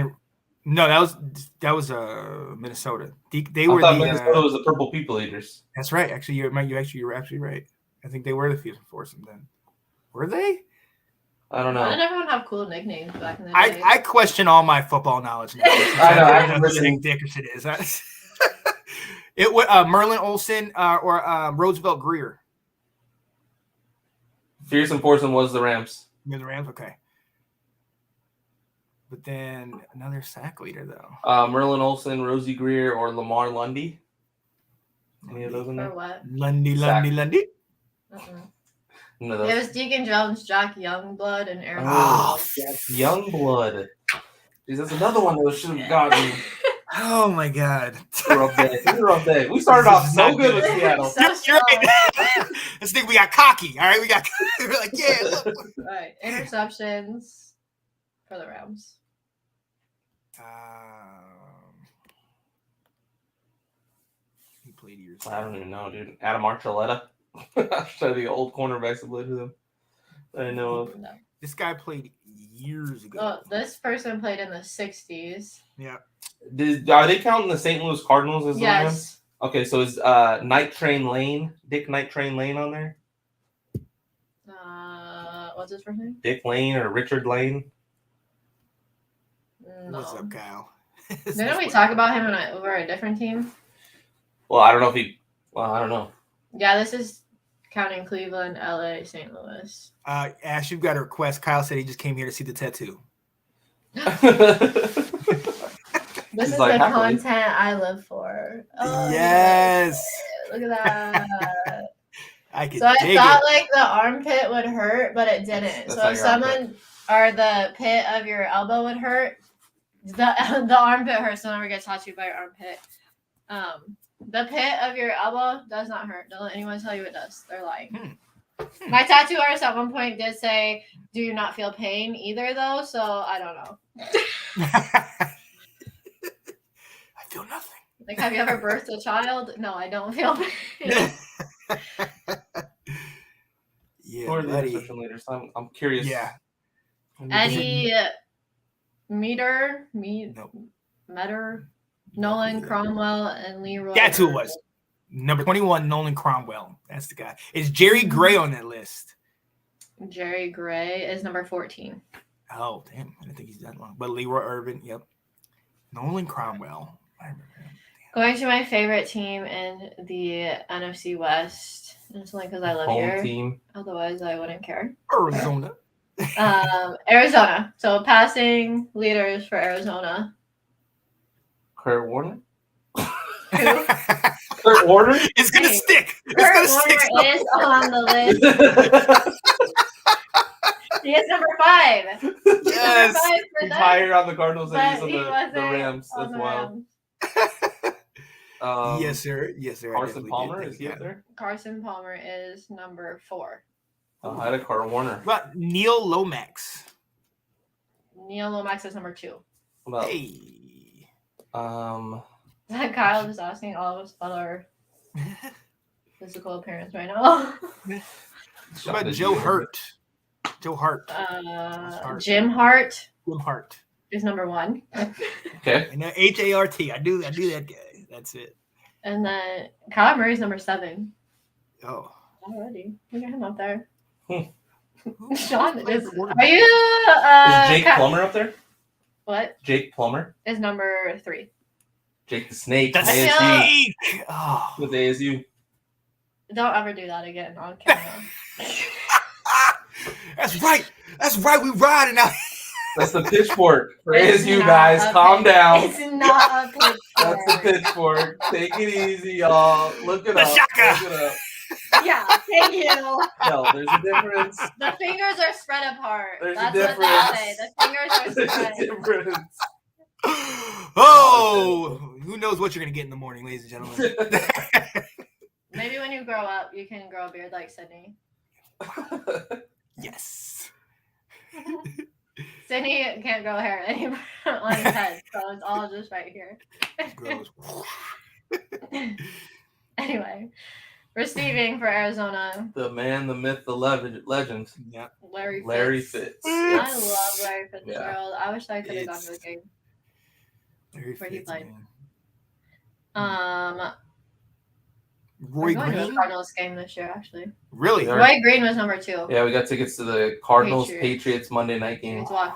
No, that was Minnesota. They I were thought the. Minnesota was the Purple People Eaters. That's right. Actually, you're absolutely right. I think they were the Fusion Foursome then. Were they? I don't Why did know. everyone have cool nicknames back in the day? I question all my football knowledge now. I know, I I'm know who listening. Eric Dickerson is. It was Merlin Olsen or Roosevelt Greer. Fearsome foursome was the Rams. You're the Rams, okay. But then another sack leader though. Merlin Olsen, Rosie Greer, or Lamar Lundy. Any of those in For there? what? Lundy. Mm-mm. None of It those. was Deacon Jones, Jack Youngblood, and Aaron. Oh, Yes, Youngblood. Jeez, that's another one that should have gotten. Oh my God. Rough day. It was a rough day. We started off so good with Seattle. So You're strong. right. Let's think we got cocky. All right, we're like, yeah. Look. All right, interceptions for the Rams. He played years. I don't even know, dude. Adam Archuleta. So the old cornerbacks that played with him. I know of. No. This guy played years ago. Well, this person played in the 60s. Yeah. Are they counting the St. Louis Cardinals as the Rams? Yes. Okay, so is Night Train Lane, Dick Night Train Lane on there? What's his first name? Dick Lane or Richard Lane? No. What's up, Kyle? Didn't we talk about him over a different team? Well, I don't know if he. Well, I don't know. Yeah, this is counting Cleveland, LA, St. Louis. Ash, you've got a request. Kyle said he just came here to see the tattoo. This He's is like, the happily. content I live for. Oh, Yes. Look at that. I can So I dig thought it. like the armpit would hurt, but it didn't. That's So not if your armpit. someone or the pit of your elbow would hurt, the armpit hurts. Don't ever get tattooed by your armpit. The pit of your elbow does not hurt. Don't let anyone tell you it does. They're lying. My tattoo artist at one point did say, "Do you not feel pain either?" Though, so I don't know. I feel nothing. Like, have you ever birthed a child? No, I don't feel pain. Yeah, Who are the buddy. interception leaders? I'm curious. Yeah. Eddie Meter, Nope. Meter, Nolan Cromwell, and Leroy. That's who it Irvin. was. Number 21, Nolan Cromwell. That's the guy. Is Jerry Gray on that list? Jerry Gray is number 14. Oh, damn. I didn't think he's that long. But Leroy Irvin, yep. Nolan Cromwell. I remember him. Going to my favorite team in the NFC West. And it's only because I live Home here. team. Otherwise, I wouldn't care. Arizona. Arizona. So passing leaders for Arizona. Kurt Warner. Who? Kurt Warner. It's going to Hey, stick. It's Kurt going to stick. Warner is on the list. He is number 5. He's Yes. number 5 for He's them. higher on the Cardinals than he is But on he the wasn't Rams. on That's the wild. Rams. Yes, sir. Yes, sir. I Carson definitely Palmer, did is think he of up that. there? Carson Palmer is number 4. I had a Carter Warner. What about Neil Lomax? Neil Lomax is number 2. What about, Hey. Kyle is asking all of us about our physical appearance right now. What about Joe Hurt? Joe Hart. Jim Hart Jim Hart. is number 1. Okay. And Hart. I do that guy. That's it. And then Kyle Murray's number 7. Oh. Already. Look at him up there. Who Sean played is. for Warner? Are you? Is Jake Plummer up there? What Jake Plummer? is number 3? Jake the Snake. The from ASU. Snake. Oh. With ASU. Don't ever do that again on camera. That's right. That's right. We riding now. That's the pitchfork for It's ASU, not guys. a Calm down. It's not a pitchfork. That's the pitchfork. Take it easy, y'all. Look it The up. shaka. Look it up. Yeah, thank you. No, there's a difference. The fingers are spread apart. There's a That's what difference. they say. The fingers are There's spread. a difference. Oh, who knows what you're gonna get in the morning, ladies and gentlemen. Maybe when you grow up, you can grow a beard like Sydney. Yes. Sydney can't grow hair anymore on his head, so it's all just right here. Gross. Anyway, receiving for Arizona, The man, the myth, the legend. Yeah. Larry Fitz. I love Larry Fitzgerald. Yeah. I wish I could have gone to the game. Larry Where he Fitz, played. man. Roy We're going to the Green. Cardinals game this year, actually. Really? Yeah. Roy Green was number 2. Yeah, we got tickets to the Cardinals Patriots. Patriots Monday night You game. need to watch.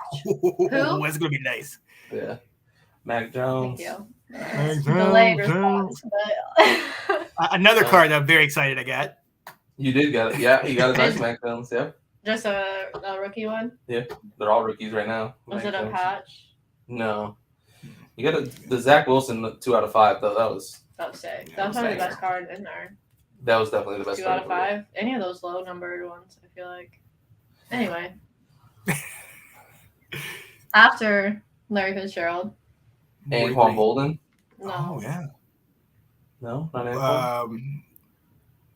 Oh, that's gonna be nice. Yeah. Mac Thank Jones. you. Thank Delayed you. response, but Another card that I'm very excited I got. You did get it. Yeah, you got a nice Mac Jones. Yeah. just a rookie one. They're all rookies right now. Was Mac it a Jones. patch? No. You got the Zach Wilson 2 out of 5 though. That was That was sick. That was probably the best card in there. definitely the best. 2 card out of for me. 5. Any of those low numbered ones, I feel like. Anyway. After Larry Fitzgerald. Anquan Bolden. No. Oh yeah. No, not Anquan.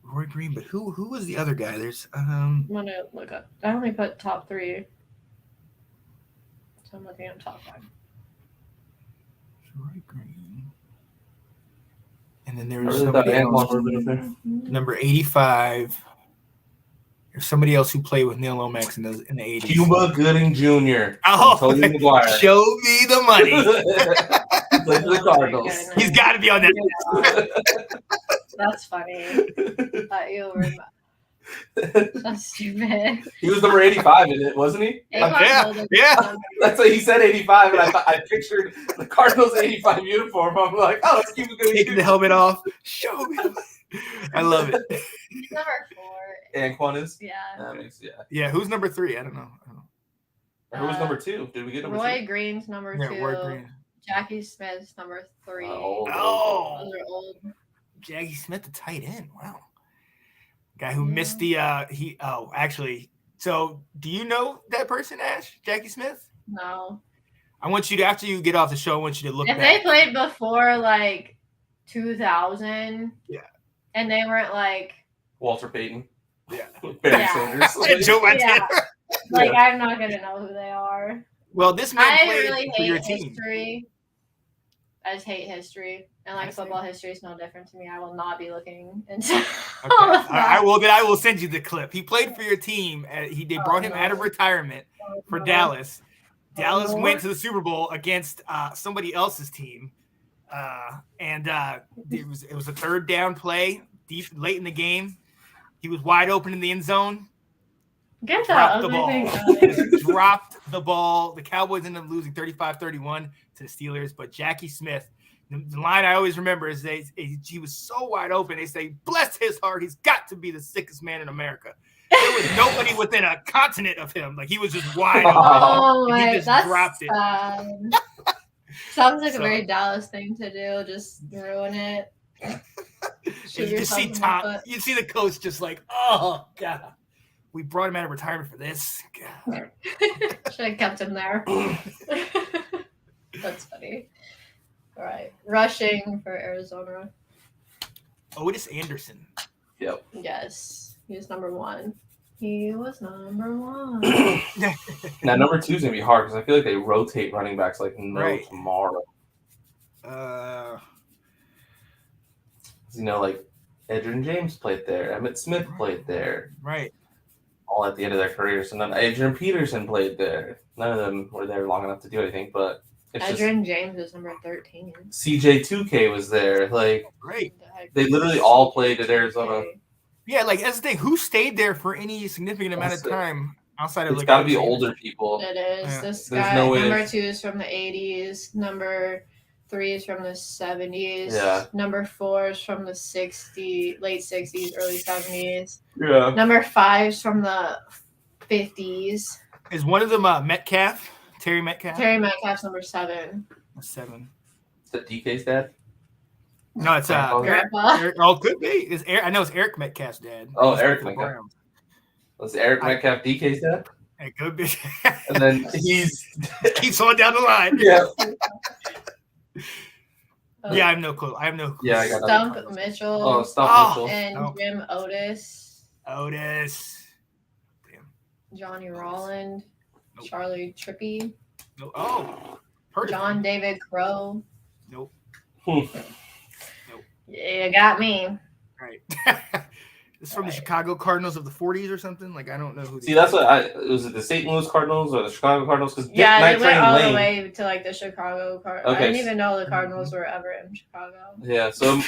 Roy Green, but who was the other guy? There's I'm gonna look up. I only put top 3. So I'm looking at top 5. Roy Green. And then there I was really thought somebody Anquan else, would have been up there. number 85. There's somebody else who played with Neil Lomax in the 80s. Cuba Gooding Jr. Oh, Tony McGuire. show me the money. He played for the Cardinals. He's got to be on that. That's funny. Thought you were that's stupid. He was number 85 in it, wasn't he? Yeah. That's what he said, 85, and I pictured the Cardinals 85 uniform. I'm like, oh, it's Cuba Gooding Taking Jr. the helmet off. Show me. I love it. Number 4. Anquan is? Yeah. That makes, yeah. Yeah, who's number 3? I don't know. Who was number 2? Did we get number Roy 2? Green's number Yeah, 2. Roy Green. Jackie Smith's number 3. Oh. Those are old. Jackie Smith, the tight end. Wow. Guy who missed the actually. So do you know that person, Ash? Jackie Smith? No. I want you to, after you get off the show, I want you to look If back. they played before like 2000, Yeah. and they weren't like Walter Payton. Yeah. Barry Yeah. Sanders. Joe Madden. Yeah. like I'm not gonna know who they are. Well, this man I played really for your hate team. history. I just hate history, and like football history is no different to me. I will not be looking into all of that. I will send you the clip. He played for your team. They brought him out of retirement for Dallas. Dallas went to the Super Bowl against somebody else's team, and it was a third down play deep late in the game. He was wide open in the end zone. Get that Dropped the ugly ball. thing out of here. Dropped the ball. The Cowboys ended up losing 35-31 to the Steelers. But Jackie Smith, the line I always remember is he was so wide open. They say, bless his heart, he's got to be the sickest man in America. There was nobody within a continent of him. Like, he was just wide open. Oh He my, just that's dropped it. sad. Sounds like So- a very Dallas thing to do. Just ruin it. Shoot You see yourself in the Tom, foot. you see the coach just like, oh God, we brought him out of retirement for this. God. Should have kept him there. That's funny. All right. Rushing for Arizona. Otis Anderson. Yep. Yes. He was number 1. He was number 1. Now, number 2 is going to be hard because I feel like they rotate running backs like no Right. tomorrow. Like Edgerrin James played there. Emmitt Smith played there. Right. All at the end of their careers. And then Adrian Peterson played there. None of them were there long enough to do anything, but it's Edgerrin James is number 13. CJ2K was there. Like, Right. they literally all played at Arizona. Yeah, like that's the thing. Who stayed there for any significant amount of time outside of It's like? got to be older people. It is. Yeah. This There's guy, no way. number 2 is from the 80s. Number 3 is from the 70s. Yeah. Number 4 is from the late 60s, early 70s. Yeah. Number 5 is from the 50s. Is one of them Metcalf? Terry Metcalf? Terry Metcalf's number 7. 7. Is that DK's dad? No, it's Grandpa. Eric, oh, could be. It's I know it's Eric Metcalf's dad. Oh, He's Eric for the Metcalf. Browns. Was Eric Metcalf DK's dad? It could be. And then he's keeps on down the line. yeah. Yeah, I have no clue. Yeah, I got Stump Mitchell. Oh, Stump Mitchell. And No. Jim Otis. Otis. Damn. Johnny Rolland. Nope. Charlie Trippy. No. Oh. Heard of John him. David Crow. Nope. Yeah, you got me. Right. It's from the Chicago Cardinals of the 40s or something. Like I don't know who. See, that's what was it the St. Louis Cardinals or the Chicago Cardinals? Because Yeah, Night they went Train all Lane. the way to like the Chicago Cardinals. I Okay. didn't even know the Cardinals were ever in Chicago. Yeah, so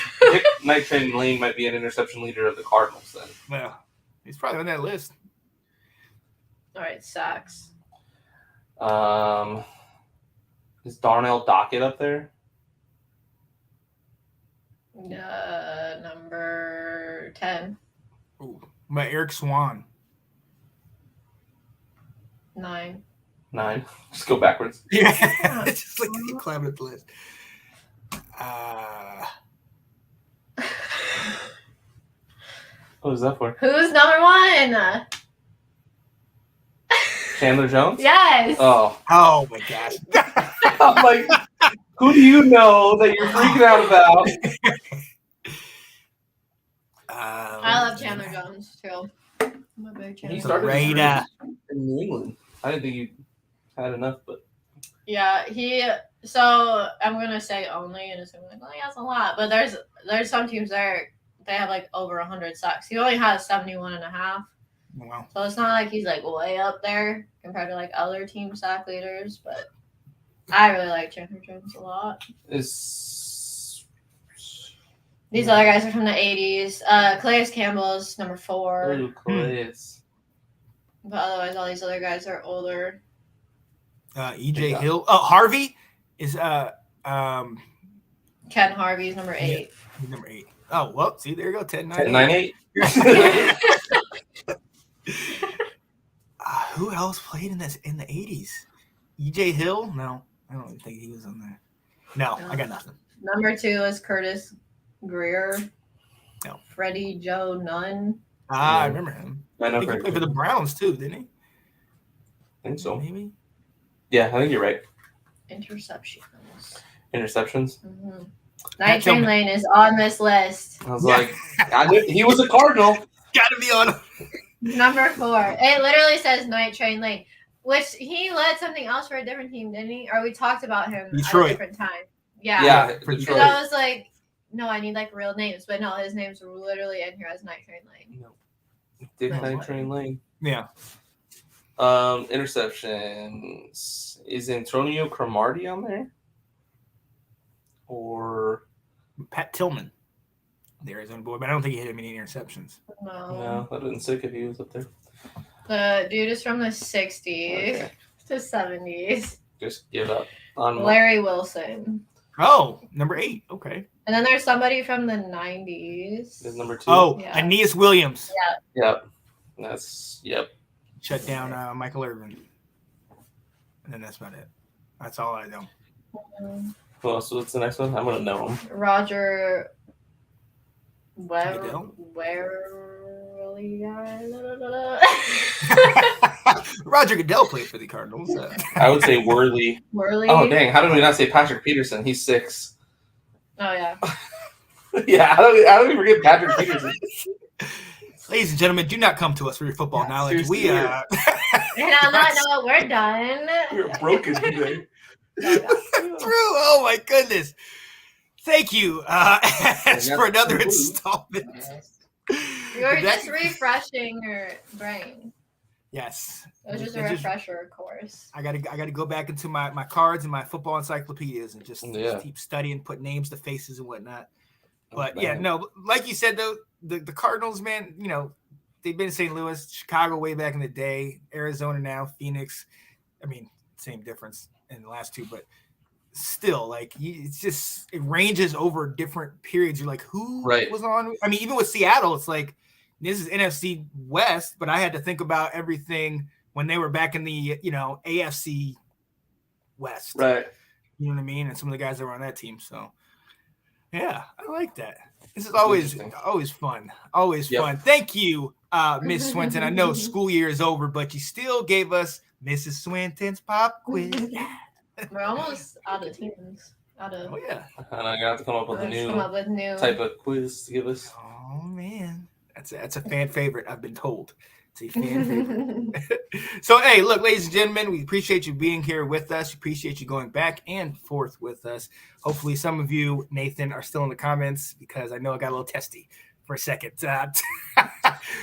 Night Train Lane might be an interception leader of the Cardinals then. Well, he's probably on that list. All right, sacks. Is Darnell Dockett up there? Number 10. Ooh, by Eric Swan. 9. 9. Just go backwards. Yeah, it's just like keep climbing up the list. What was that for? Who's number 1? Chandler Jones? Yes. Oh. Oh my gosh. I'm like, who do you know that you're freaking out about? I love Chandler Jones too. I'm a big Chandler. He started his Great. career in New England. I didn't think you had enough, but Yeah, so I'm gonna say only and assume like, well, yeah, that's a lot. But there's some teams there they have like over 100 sacks. He only has 71.5. Wow. So it's not like he's like way up there compared to like other team sack leaders, but I really like Chandler Jones a lot. These other guys are from the 80s. Calais Campbell's number 4. Ooh, Calais. But otherwise all these other guys are older. EJ Hill. Oh, Harvey is Ken Harvey's number 8. he's number 8. Oh, well, see, there you go. 10, 9, 10-9-8. Who else played in the 80s? EJ Hill? No, I don't even think he was on there. No, I got nothing. Number 2 is Curtis Greer. No. Freddie Joe Nunn. I remember him. I know I think he played for the Browns too, didn't he? I think so. Maybe. Yeah, I think you're right. Interceptions. Interceptions. Mm-hmm. Night Train Lane is on this list. I was like, I knew he was a Cardinal. Got to be on. Number 4. It literally says Night Train Lane, which he led something else for a different team, didn't he? Or we talked about him Detroit. at a different time. Yeah. Yeah, For Because Detroit. I was like, no, I need like real names. But no, his name's literally in here as Night Train Lane. Dick No Night way. Train Lane. Yeah. Interceptions. Is Antonio Cromartie on there? Or Pat Tillman, the Arizona boy, but I don't think he hit any interceptions. no, that didn't sick if he was up there. The dude is from the 60s Okay. to 70s. Just give up on Larry Wilson. Oh, number 8. Okay. And then there's somebody from the 90s. is number 2. Oh, Yeah. Aeneas Williams. Yep. That's Shut down Michael Irvin. And then that's about it. That's all I know. Well, so what's the next one? I'm gonna know him. Roger Goodell? Roger Goodell played for the Cardinals. I would say Worley. Worley. Oh dang! How did we not say Patrick Peterson? He's 6. Oh yeah. Yeah, I don't even forget Patrick Peterson. Ladies and gentlemen, do not come to us for your football knowledge. We And on that note, we're done. We're broken today. True. Oh my goodness. Thank you for another installment. You were just refreshing your brain. Yes. It was just a refresher course. I gotta go back into my cards and my football encyclopedias and just keep studying, put names to faces and whatnot. But like you said though, the Cardinals, man, you know, they've been in St. Louis, Chicago way back in the day, Arizona now, Phoenix. I mean, same difference in the last two, but still, like, it ranges over different periods. You're like, who was on? I mean, even with Seattle, it's like, this is NFC West, but I had to think about everything when they were back in the, you know, AFC West. Right. You know what I mean? And some of the guys that were on that team. So, yeah, I like that. This is always fun. Always fun. Thank you, Miss Swinton. I know school year is over, but you still gave us Mrs. Swinton's pop quiz. We're almost out of teams. And I got to come up with a new type of quiz to give us. Oh man, that's a fan favorite. I've been told it's a fan favorite. So hey, look, ladies and gentlemen, we appreciate you being here with us. We appreciate you going back and forth with us. Hopefully, some of you, Nathan, are still in the comments because I know I got a little testy for a second.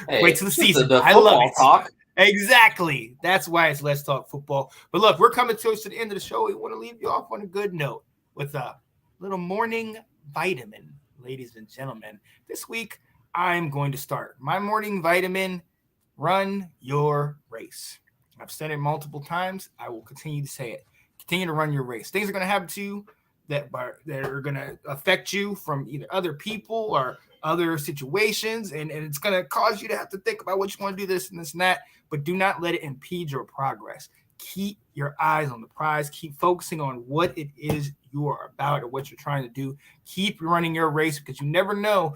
Wait till the season. The I love it. Talk. Exactly. That's why it's Let's Talk Football. But look, we're coming to the end of the show. We want to leave you off on a good note with a little morning vitamin, ladies and gentlemen. This week, I'm going to start my morning vitamin. Run your race. I've said it multiple times. I will continue to say it. Continue to run your race. Things are going to happen to you that are going to affect you from either other people or other situations, and it's going to cause you to have to think about what you want to do, this and this and that, but do not let it impede your progress. Keep your eyes on the prize. Keep focusing on what it is you are about or what you're trying to do. Keep running your race because you never know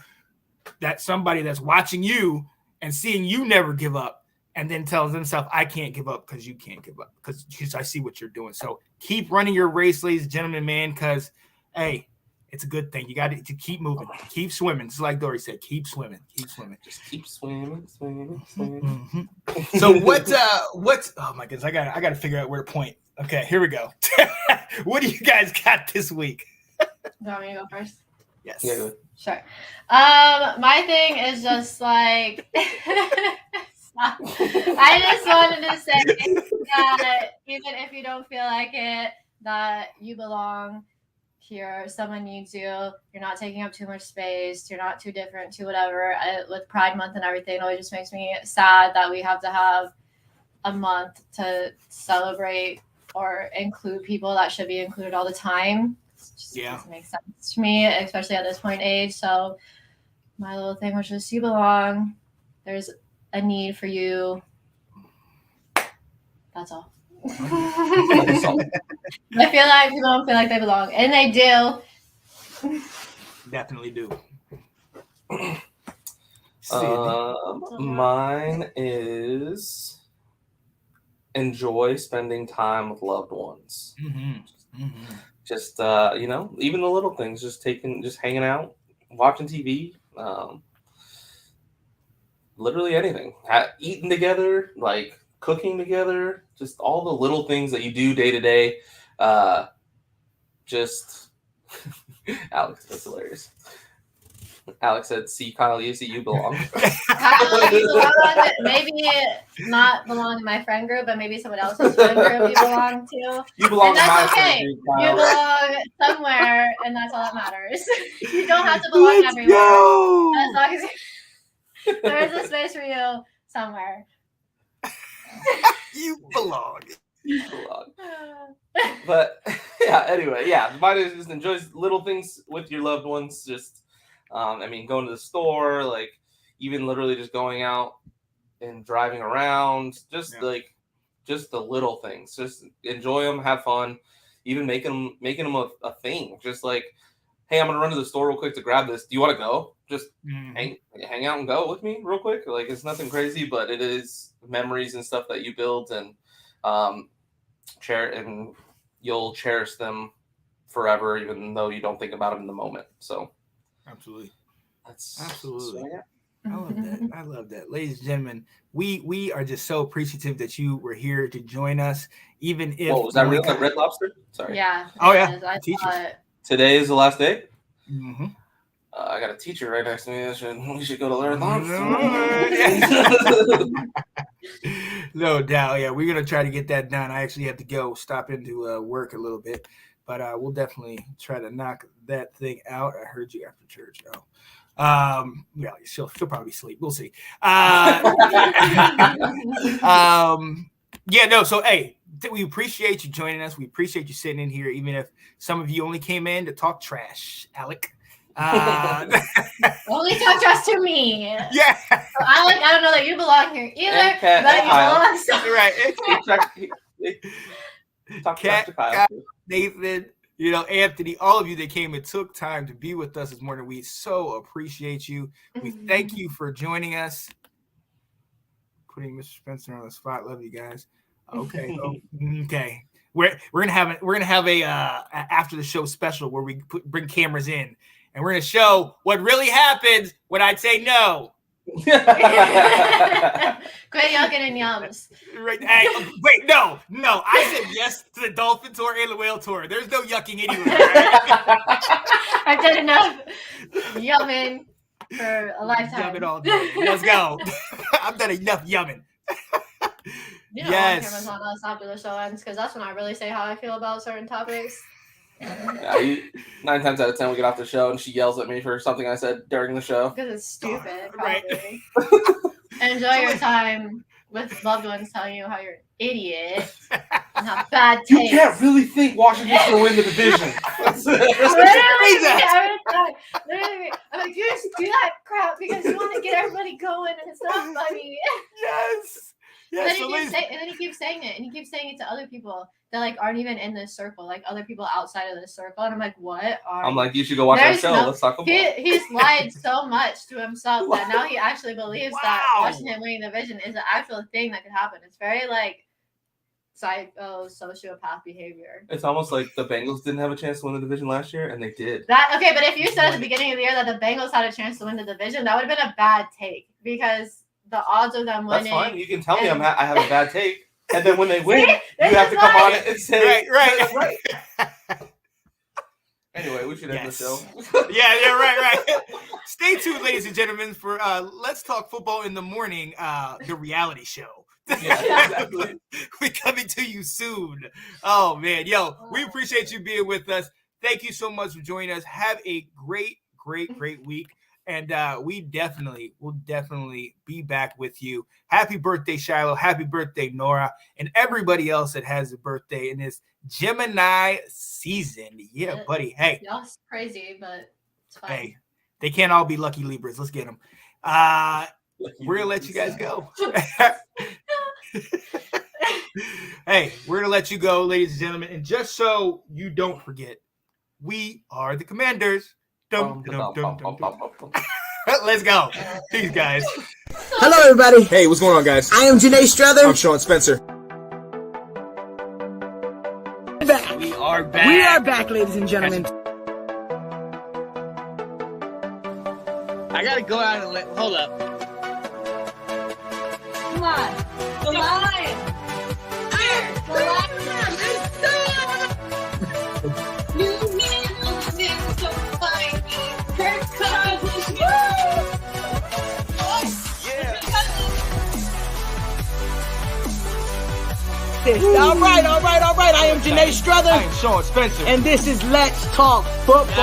that somebody that's watching you and seeing you never give up and then tells themselves, I can't give up because you can't give up because I see what you're doing. So keep running your race, ladies and gentlemen, man, because, hey, it's a good thing. You got to keep moving. Keep swimming. Just like Dory said, keep swimming. Keep swimming. Just keep swimming. Mm-hmm. So what's oh my goodness, I got to figure out where to point. Okay, here we go. What do you guys got this week? Do you want me to go first? Yes. Yeah, sure. My thing is just like I just wanted to say that even if you don't feel like it, that you belong here. Someone needs you. You're not taking up too much space. You're not too different to whatever. With Pride Month and everything, it always just makes me sad that we have to have a month to celebrate or include people that should be included all the time. It just doesn't make sense to me, especially at this point in age. So my little thing was just you belong. There's a need for you. That's all. I feel like people don't feel like they belong, and they do. Definitely do. Mine is enjoy spending time with loved ones. Just even the little things, just hanging out, watching TV, literally anything, eating together, like cooking together, just all the little things that you do day to day. Alex, that's hilarious. Alex said, "See, Kyle, you belong." Kyle, you belong. Maybe not belong in my friend group, but maybe someone else's friend group you belong to. You belong in my friend group, Kyle. You belong somewhere, and that's all that matters. You don't have to belong everywhere. Go. As long as there is a space for you somewhere. You belong. But anyway, mine is just enjoy little things with your loved ones. Just, going to the store, like even literally just going out and driving around, just the little things. Just enjoy them, have fun, even making them a thing. Just like, hey, I'm gonna run to the store real quick to grab this. Do you want to go? Just hang out and go with me real quick. Like, it's nothing crazy, but it is memories and stuff that you build and and you'll cherish them forever, even though you don't think about them in the moment. So Absolutely. Absolutely. I love that. I love that. Ladies and gentlemen, we are just so appreciative that you were here to join us, even if was that real? Red Lobster? Sorry. Yeah. Oh, yeah. I Teachers. thought, Today is the last day? Mm-hmm. I got a teacher right next to me. We should go to Red Lobster. No doubt. Yeah, we're going to try to get that done. I actually have to go stop into work a little bit, but we'll definitely try to knock that thing out. I heard you after church. Oh. Yeah, she'll probably sleep. We'll see. Yeah, no. So, hey, we appreciate you joining us. We appreciate you sitting in here, even if some of you only came in to talk trash, Alec. only talk trash to me. Yeah. So Alec, I don't know that you belong here either. Kat, but you belong. Right. Talk Kat, to Kyle. Nathan, Anthony, all of you that came and took time to be with us this morning. We so appreciate you. We thank you for joining us. Putting Mr. Spencer on the spot. Love you guys. Okay. Okay. We're gonna have a after the show special where we bring cameras in and we're gonna show what really happens when I say no. Quit yucking and yums. Right. Hey, wait, no. I said yes to the Dolphin Tour and the Whale Tour. There's no yucking anywhere. Right? I've done enough yumming for a lifetime. Yumming all day. Let's go. I've done enough yumming. You don't want cameras on us after the show ends because that's when I really say how I feel about certain topics. 9 times out of 10 we get off the show and she yells at me for something I said during the show. Because it's stupid, probably. Right. Enjoy your time with loved ones telling you how you're an idiot and how bad taste. You can't really think Washington's going to win the division. Literally, I'm like, you just do that crap because you want to get everybody going and it's not funny. Yes. And then he keeps saying it, and he keeps saying it to other people that like aren't even in this circle, like other people outside of this circle. And I'm like, what? I'm like, you should go watch our show. Let's talk about it. He's lied so much to himself that now he actually believes that Washington winning the division is an actual thing that could happen. It's very like sociopath behavior. It's almost like the Bengals didn't have a chance to win the division last year, and they did. Okay, but if you said at the beginning of the year that the Bengals had a chance to win the division, that would have been a bad take because the odds of them winning. That's fine. You can tell me I have a bad take, and then when they win, you have to come on it and say, right. Anyway, we should end the show. Yeah, right. Stay tuned, ladies and gentlemen, for Let's Talk Football in the Morning, the reality show. Yeah, exactly. We're coming to you soon. Oh, man. We appreciate you being with us. Thank you so much for joining us. Have a great week. And we will definitely be back with you. Happy birthday, Shiloh. Happy birthday, Nora. And everybody else that has a birthday in this Gemini season. Yeah, buddy. Hey. Y'all's crazy, but it's fine. Hey, they can't all be lucky Libras. Let's get them. We're going to let you guys go. Hey, we're going to let you go, ladies and gentlemen. And just so you don't forget, we are the Commanders. Let's go. Peace, guys. Hello, everybody. Hey, what's going on, guys? I am Janae Strother. I'm Sean Spencer. We are back. We are back, ladies and gentlemen. I gotta go out and hold up. Come on. The line. All right. I am Janae Strother. I am Sean Spencer. And this is Let's Talk Football.